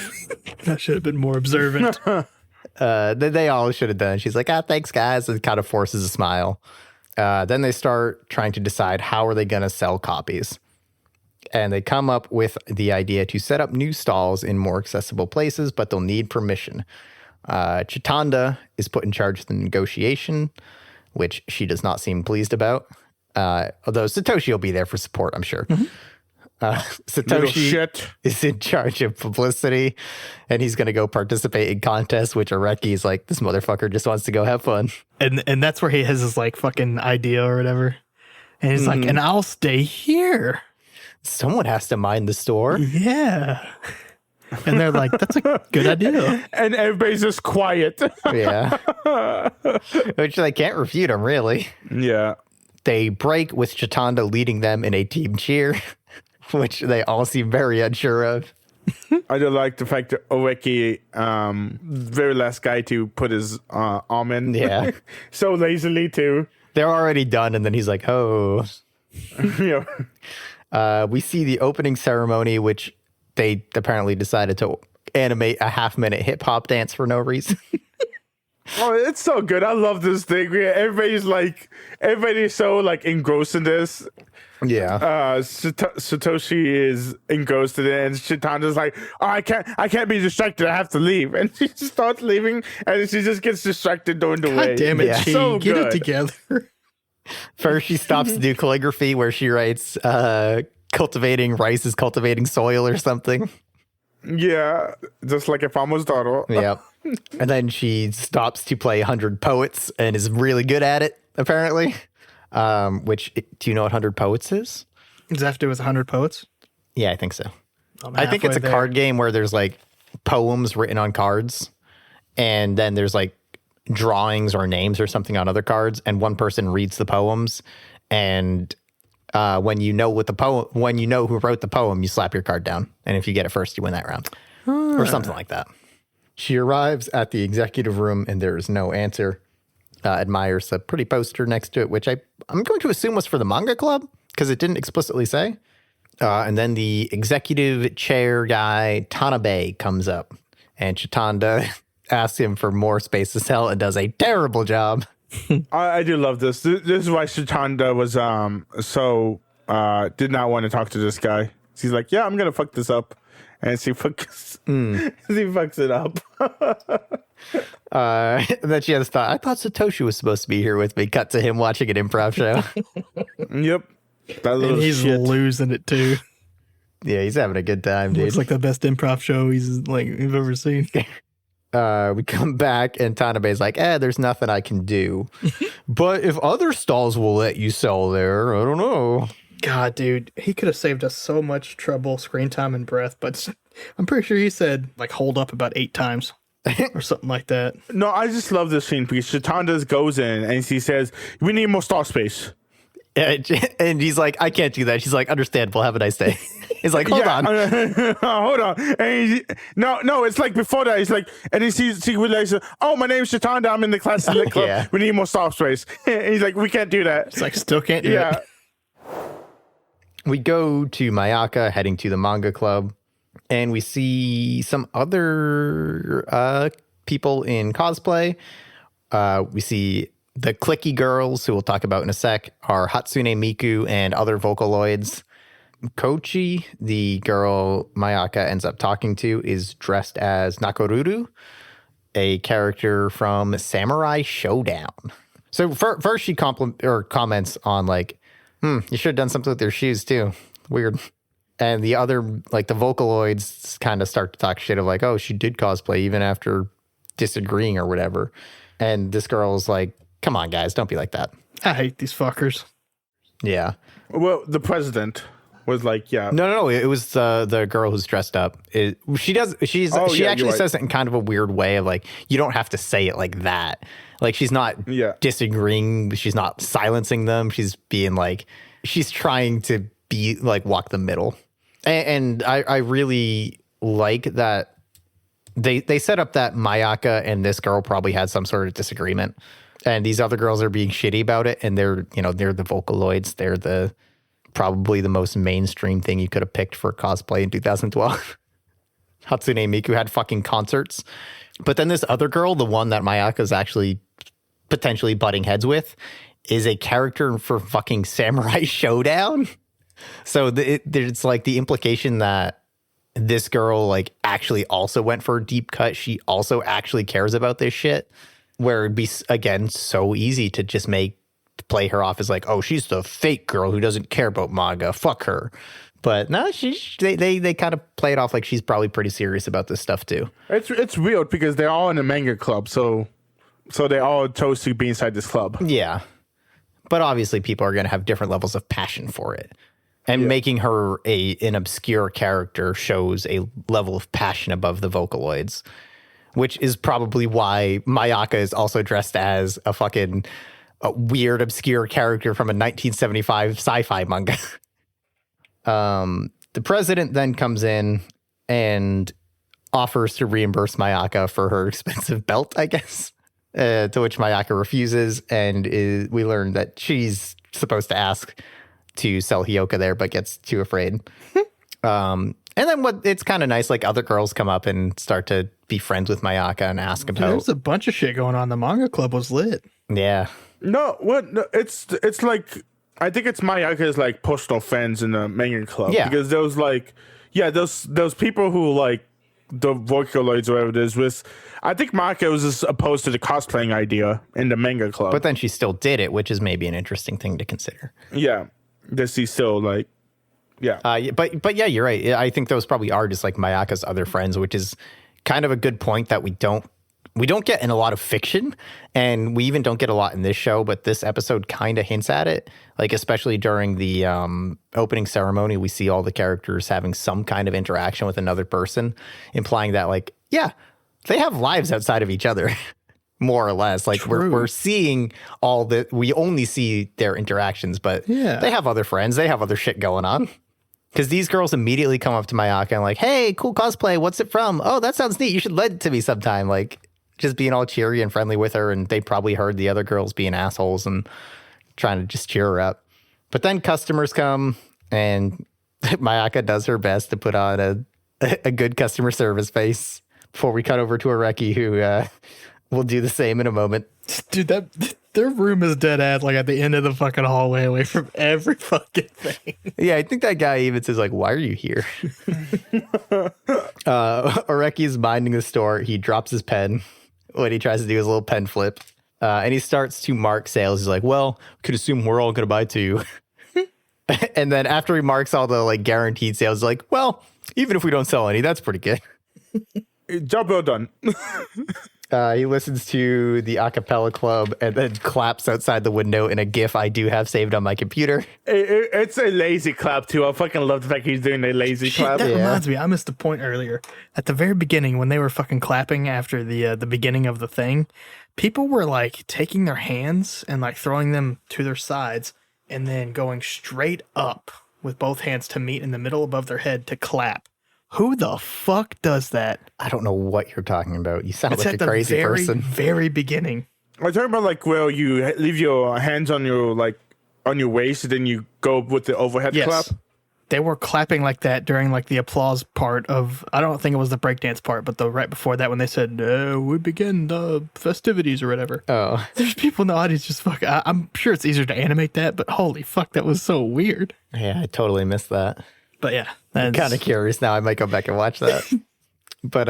That should have been more observant.
They all should have done. She's like, thanks, guys. And kind of forces a smile. Then they start trying to decide how are they going to sell copies. And they come up with the idea to set up new stalls in more accessible places, but they'll need permission. Chitanda is put in charge of the negotiation, which she does not seem pleased about. Although Satoshi will be there for support, I'm sure.
Little
Satoshi
shit.
is in charge of publicity, and he's going to go participate in contests, which Areki is like, this motherfucker just wants to go have fun.
And that's where he has his like fucking idea or whatever. And he's like, and I'll stay here.
Someone has to mind the store.
Yeah. And they're like, that's a good idea.
And everybody's just quiet.
Yeah. Which they can't refute him, really.
Yeah.
They break with Chitanda leading them in a team cheer, which they all seem very unsure of.
I do like the fact that Oeki, very last guy to put his arm in.
Yeah.
So lazily, too.
They're already done, and then he's like, oh.
Yeah.
We see the opening ceremony, which they apparently decided to animate a half-minute hip-hop dance for no reason.
Oh, it's so good. I love this thing. Everybody's so like engrossed in this.
Yeah.
Satoshi is engrossed in it, and Chitanda's like, oh, I can't be distracted. I have to leave. And she just starts leaving, and she just gets distracted during the way.
God damn it,
Yeah.
Chi.
So
Get it
good.
together.
First, she stops to do calligraphy where she writes, cultivating rice is cultivating soil or something.
Yeah, just like a farmer's daughter.
Yep. And then she stops to play 100 Poets and is really good at it, apparently. Which, do you know what 100 Poets is?
Does that have to do with 100 poets?
Yeah, I think so.
I'm
I think it's a
halfway there.
card game where there's like poems written on cards, and then there's like drawings or names or something on other cards, and one person reads the poems, and when you know who wrote the poem, you slap your card down, and if you get it first, you win that round, or something like that. She arrives at the executive room, and there is no answer. Admires a pretty poster next to it, which I'm going to assume was for the manga club because it didn't explicitly say. And then the executive chair guy, Tanabe, comes up, and Chitanda asks him for more space to sell and does a terrible job.
I do love this. This is why Chitanda was did not want to talk to this guy. She's like, yeah, I'm gonna fuck this up, and she fucks it up.
And then she has thought, I thought Satoshi was supposed to be here with me. Cut to him watching an improv show.
Yep. That little
And he's
shit.
losing it too.
Yeah, he's having a good time, dude.
Looks like the best improv show you've ever seen.
We come back and Tanabe's like, there's nothing I can do. But if other stalls will let you sell there, I don't know.
God, dude, he could have saved us so much trouble, screen time, and breath, but I'm pretty sure he said, like, hold up about 8 times or something like that.
No, I just love this scene because Chitanda goes in and he says, "We need more stall space."
And he's like, I can't do that. She's like, understandable. Have a nice day. He's like, hold on.
Hold on. And no, it's like before that. He's like, and he realizes, oh, my name's Chitanda. I'm in the class lit club.
Yeah.
We need more stall space. And he's like, we can't do that.
It's like, still can't do
Yeah.
it.
We go to Mayaka, heading to the manga club, and we see some other people in cosplay. We see the clicky girls, who we'll talk about in a sec, are Hatsune Miku and other Vocaloids. Kochi, the girl Mayaka ends up talking to, is dressed as Nakoruru, a character from Samurai Showdown. So first she comments on like, you should have done something with your shoes too. Weird. And the other, like the Vocaloids kind of start to talk shit of like, oh, she did cosplay even after disagreeing or whatever. And this girl's like, come on, guys, don't be like that.
I hate these fuckers.
Yeah.
Well, the president was like, yeah.
No. It was the girl who's dressed up. She actually says it in kind of a weird way of like, you don't have to say it like that. Like she's not disagreeing. She's not silencing them. She's being like, she's trying to be like walk the middle. And I really like that they set up that Mayaka and this girl probably had some sort of disagreement. And these other girls are being shitty about it. And they're the Vocaloids. They're probably the most mainstream thing you could have picked for cosplay in 2012. Hatsune Miku had fucking concerts. But then this other girl, the one that Mayaka is actually potentially butting heads with, is a character for fucking Samurai Showdown. So there's like the implication that this girl like actually also went for a deep cut. She also actually cares about this shit. Where it'd be, again, so easy to just play her off as like, oh, she's the fake girl who doesn't care about manga. Fuck her. But no, they kind of play it off like she's probably pretty serious about this stuff too.
It's weird because they're all in a manga club, so they all chose to be inside this club.
Yeah. But obviously people are going to have different levels of passion for it. And making her an obscure character shows a level of passion above the Vocaloids. Which is probably why Mayaka is also dressed as a fucking weird, obscure character from a 1975 sci-fi manga. The president then comes in and offers to reimburse Mayaka for her expensive belt, I guess. To which Mayaka refuses, and we learn that she's supposed to ask to sell Hyouka there, but gets too afraid. And then it's kind of nice, like other girls come up and start to be friends with Mayaka and ask about.
There's a bunch of shit going on. The manga club was lit.
Yeah.
No, what? No, it's like, I think it's Mayaka's like personal friends in the manga club.
Yeah.
Because those like, those people who like the Vocaloids or whatever it is with, I think Mayaka was just opposed to the cosplaying idea in the manga club.
But then she still did it, which is maybe an interesting thing to consider.
Yeah. That she's still like, yeah.
But yeah, you're right. I think those probably are just like Mayaka's other friends, which is kind of a good point that we don't get in a lot of fiction, and we even don't get a lot in this show, but this episode kind of hints at it. Like, especially during the opening ceremony, we see all the characters having some kind of interaction with another person, implying that like, yeah, they have lives outside of each other. More or less, like we're seeing all that. We only see their interactions, but they have other friends. They have other shit going on. Because these girls immediately come up to Mayaka and like, hey, cool cosplay. What's it from? Oh, that sounds neat. You should lend it to me sometime. Like, just being all cheery and friendly with her. And they probably heard the other girls being assholes and trying to just cheer her up. But then customers come and Mayaka does her best to put on a good customer service face before we cut over to Areki, who will do the same in a moment.
Dude, their room is dead ass, like at the end of the fucking hallway, away from every fucking thing.
Yeah, I think that guy even says like, "Why are you here?" Areki's minding the store. He drops his pen when he tries to do his little pen flip, and he starts to mark sales. He's like, "Well, we could assume we're all going to buy two." And then after he marks all the like guaranteed sales, like, well, even if we don't sell any, that's pretty good.
Job well done.
He listens to the a cappella club and then claps outside the window in a GIF I do have saved on my computer.
It's a lazy clap too. I fucking love the fact he's doing a lazy
Shit,
clap.
that reminds me, I missed a point earlier. At the very beginning, when they were fucking clapping after the beginning of the thing, people were like taking their hands and like throwing them to their sides and then going straight up with both hands to meet in the middle above their head to clap. Who the fuck does that?
I don't know what you're talking about. You sound
It's
like
at
a
the
crazy
very,
person.
very beginning.
I'm talking about like where you leave your hands on your waist, and then you go with the overhead
Yes.
clap.
They were clapping like that during like the applause part of, I don't think it was the breakdance part, but the right before that when they said, we begin the festivities or whatever.
Oh,
There's people in the audience just fuck. I'm sure it's easier to animate that, but holy fuck, that was so weird.
yeah, I totally missed that.
But yeah,
I'm kind of curious now. I might go back and watch that. But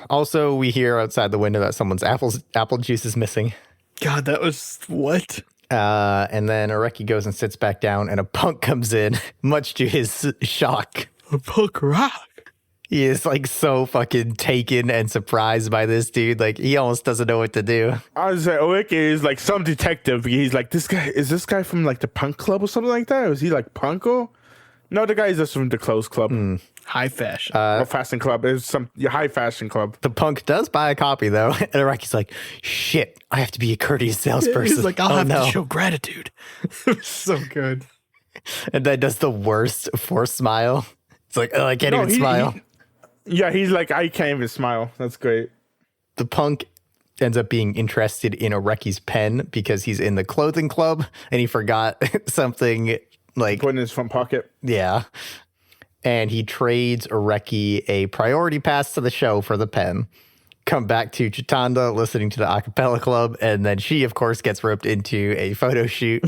also, we hear outside the window that someone's apple juice is missing.
God, that was what?
And then Areki goes and sits back down, and a punk comes in, much to his shock.
A punk rock.
He is like so fucking taken and surprised by this dude. Like he almost doesn't know what to do.
I was like, Oeke is like some detective. He's like, this guy from like the punk club or something like that? Or is he like punko? No, the guy is just from the clothes club.
High fashion.
Or fashion club. It's some high fashion club.
The punk does buy a copy though, and Araki's like, "Shit, I have to be a courteous salesperson."
He's like, I'll have
no.
to show gratitude. It was so good.
And then does the worst forced smile. It's like, oh, I can't even smile.
Yeah, he's like, I can't even smile. That's great.
The punk ends up being interested in Areki's pen because he's in the clothing club and he forgot something like,
Put in his front pocket.
yeah. And he trades Areki a priority pass to the show for the pen. Come back to Chitanda listening to the a cappella club, and then she, of course, gets roped into a photo shoot.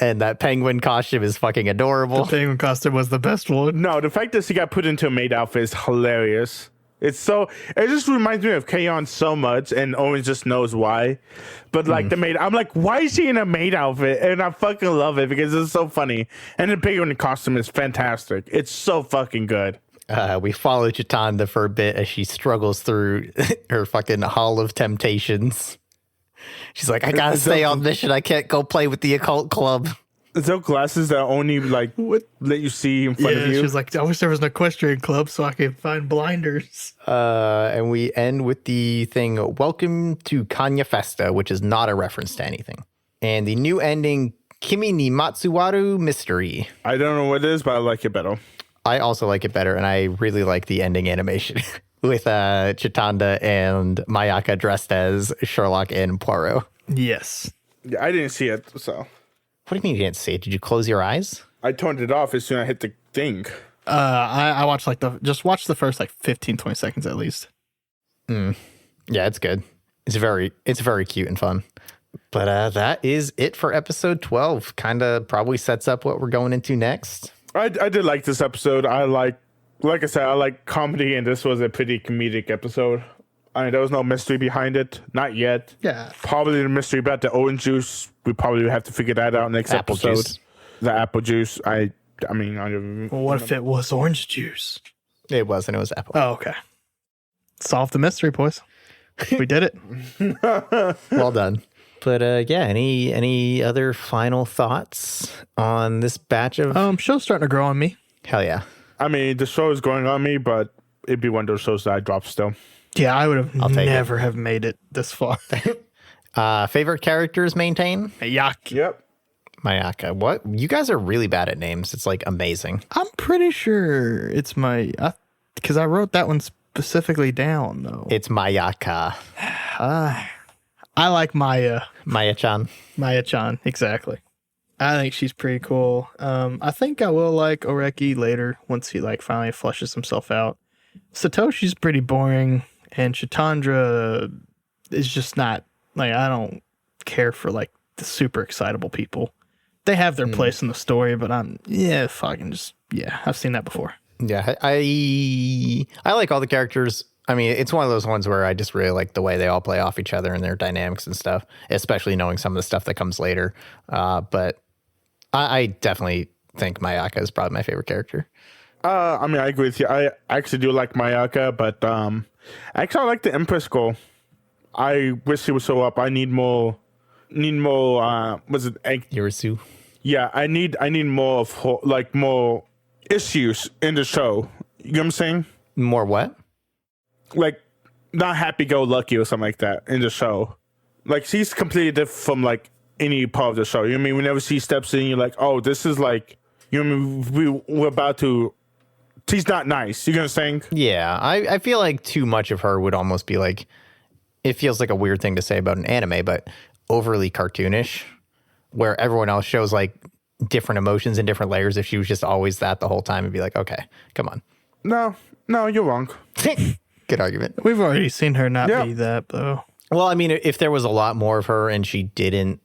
And that penguin costume is fucking adorable.
The penguin costume was the best one.
No, the fact that she got put into a maid outfit is hilarious. It just reminds me of K-On! So much, and Owen just knows why. But like the maid, I'm like, why is she in a maid outfit? And I fucking love it because it's so funny. And the penguin costume is fantastic. It's so fucking good.
We follow Chitanda for a bit as she struggles through her fucking Hall of Temptations. She's like, I gotta stay on mission. I can't go play with the occult club.
Is there glasses that only like let you see in front of you?
She was like, I wish there was an equestrian club so I could find blinders.
And we end with the thing, Welcome to Kanya Festa, which is not a reference to anything. And the new ending, Kimi ni Matsuwaru Mystery.
I don't know what it is, but I like it better.
I also like it better, and I really like the ending animation with Chitanda and Mayaka dressed as Sherlock and Poirot.
Yes.
Yeah, I didn't see it, so.
What do you mean you didn't see it? Did you close your eyes?
I turned it off as soon as I hit the thing.
I watched watch the first like 15, 20 seconds at least.
Yeah, it's good. It's very cute and fun. But that is it for episode 12. Kind of probably sets up what we're going into next.
I did like this episode. Like I said, I like comedy, and this was a pretty comedic episode. I mean, there was no mystery behind it. Not yet.
Yeah.
Probably the mystery about the orange juice. We probably have to figure that out next
Apple
episode.
juice.
The apple juice. I mean,
Well, what if it was orange juice?
It wasn't. It was apple.
Oh, okay. Solve the mystery, boys. We did it.
Well done. But yeah, any other final thoughts on this batch of?
Show's starting to grow on me.
Hell yeah.
I mean, the show is going on me, but it'd be one of those shows that I drop still.
Yeah, I would have
take
never have made it this far.
Favorite characters maintain?
Yuck.
Yep.
Mayaka. What? You guys are really bad at names. It's like amazing.
I'm pretty sure it's because I wrote that one specifically down though.
It's Mayaka.
I like Maya.
Maya-chan.
Maya-chan, exactly. I think she's pretty cool. I think I will like Oreki later once he like finally flushes himself out. Satoshi's pretty boring, and Chitandra is just not like, I don't care for like the super excitable people. They have their place in the story, but I've seen that before.
Yeah, I like all the characters. I mean, it's one of those ones where I just really like the way they all play off each other and their dynamics and stuff, especially knowing some of the stuff that comes later. But I definitely think Mayaka is probably my favorite character.
I mean, I agree with you. I actually do like Mayaka, but actually I like the Empress goal. I wish she would show up. I need more. Was it
Irisu.
Yeah, I need more of her, like more issues in the show. You know what I'm saying?
More what?
Like not happy go lucky or something like that in the show. Like she's completely different from like any part of the show. You know what I mean? Whenever she steps in, you're like, oh, this is like, you know what I mean? We're about to. She's not nice. You know what I'm saying?
Yeah, I feel like too much of her would almost be like, it feels like a weird thing to say about an anime, but overly cartoonish, where everyone else shows like different emotions and different layers. If she was just always that the whole time, it'd be like, okay, come on.
No, you're wrong.
Good argument.
We've already seen her not be that, though.
Well, I mean, if there was a lot more of her and she didn't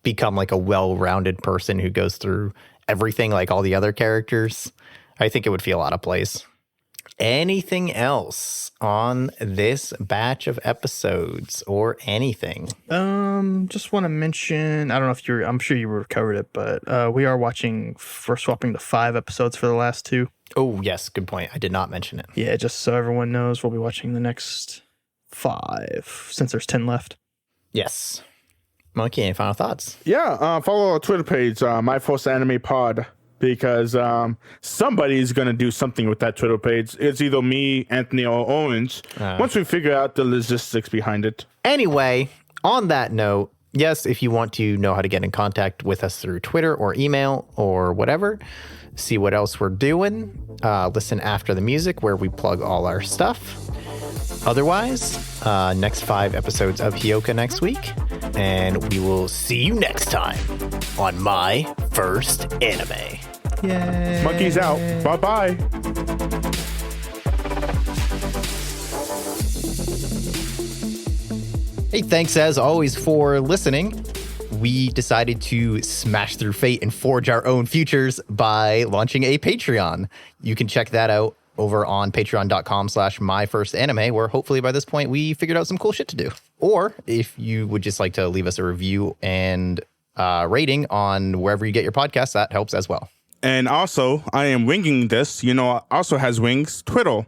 become like a well-rounded person who goes through everything like all the other characters, I think it would feel out of place. Anything else on this batch of episodes or anything?
Just want to mention, I don't know if I'm sure you covered it, but we are we're swapping to 5 episodes for the last 2.
Oh, yes, good point. I did not mention it.
Yeah, just so everyone knows, we'll be watching the next 5 since there's 10 left.
Yes. Monkey, any final thoughts?
Yeah, follow our Twitter page, My First Anime Pod, because somebody's going to do something with that Twitter page. It's either me, Anthony, or Orange, once we figure out the logistics behind it.
Anyway, on that note, yes, if you want to know how to get in contact with us through Twitter or email or whatever, see what else we're doing, listen after the music where we plug all our stuff. Otherwise, next 5 episodes of Hyouka next week, and we will see you next time on My First Anime.
Yay.
Monkey's out. Bye-bye.
Hey, thanks as always for listening. We decided to smash through fate and forge our own futures by launching a Patreon. You can check that out over on patreon.com/myfirstanime, where hopefully by this point we figured out some cool shit to do. Or if you would just like to leave us a review and rating on wherever you get your podcasts, that helps as well.
And also, I am winging this, also has wings, Twitter.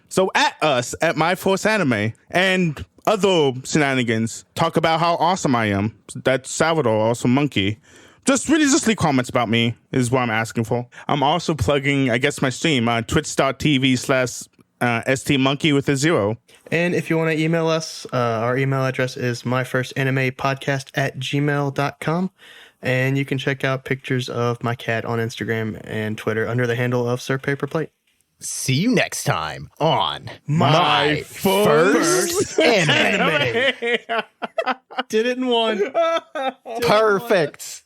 So at us, at My First Anime, and other shenanigans, talk about how awesome I am. That's Salvador, also Monkey. Just leave comments about me is what I'm asking for. I'm also plugging, I guess, my stream on twitch.tv/stmonkey with a 0.
And if you want to email us, our email address is myfirstanimepodcast@gmail.com. And you can check out pictures of my cat on Instagram and Twitter under the handle of Sir Paperplate.
See you next time on
My First
Anime.
Did it in one.
Perfect.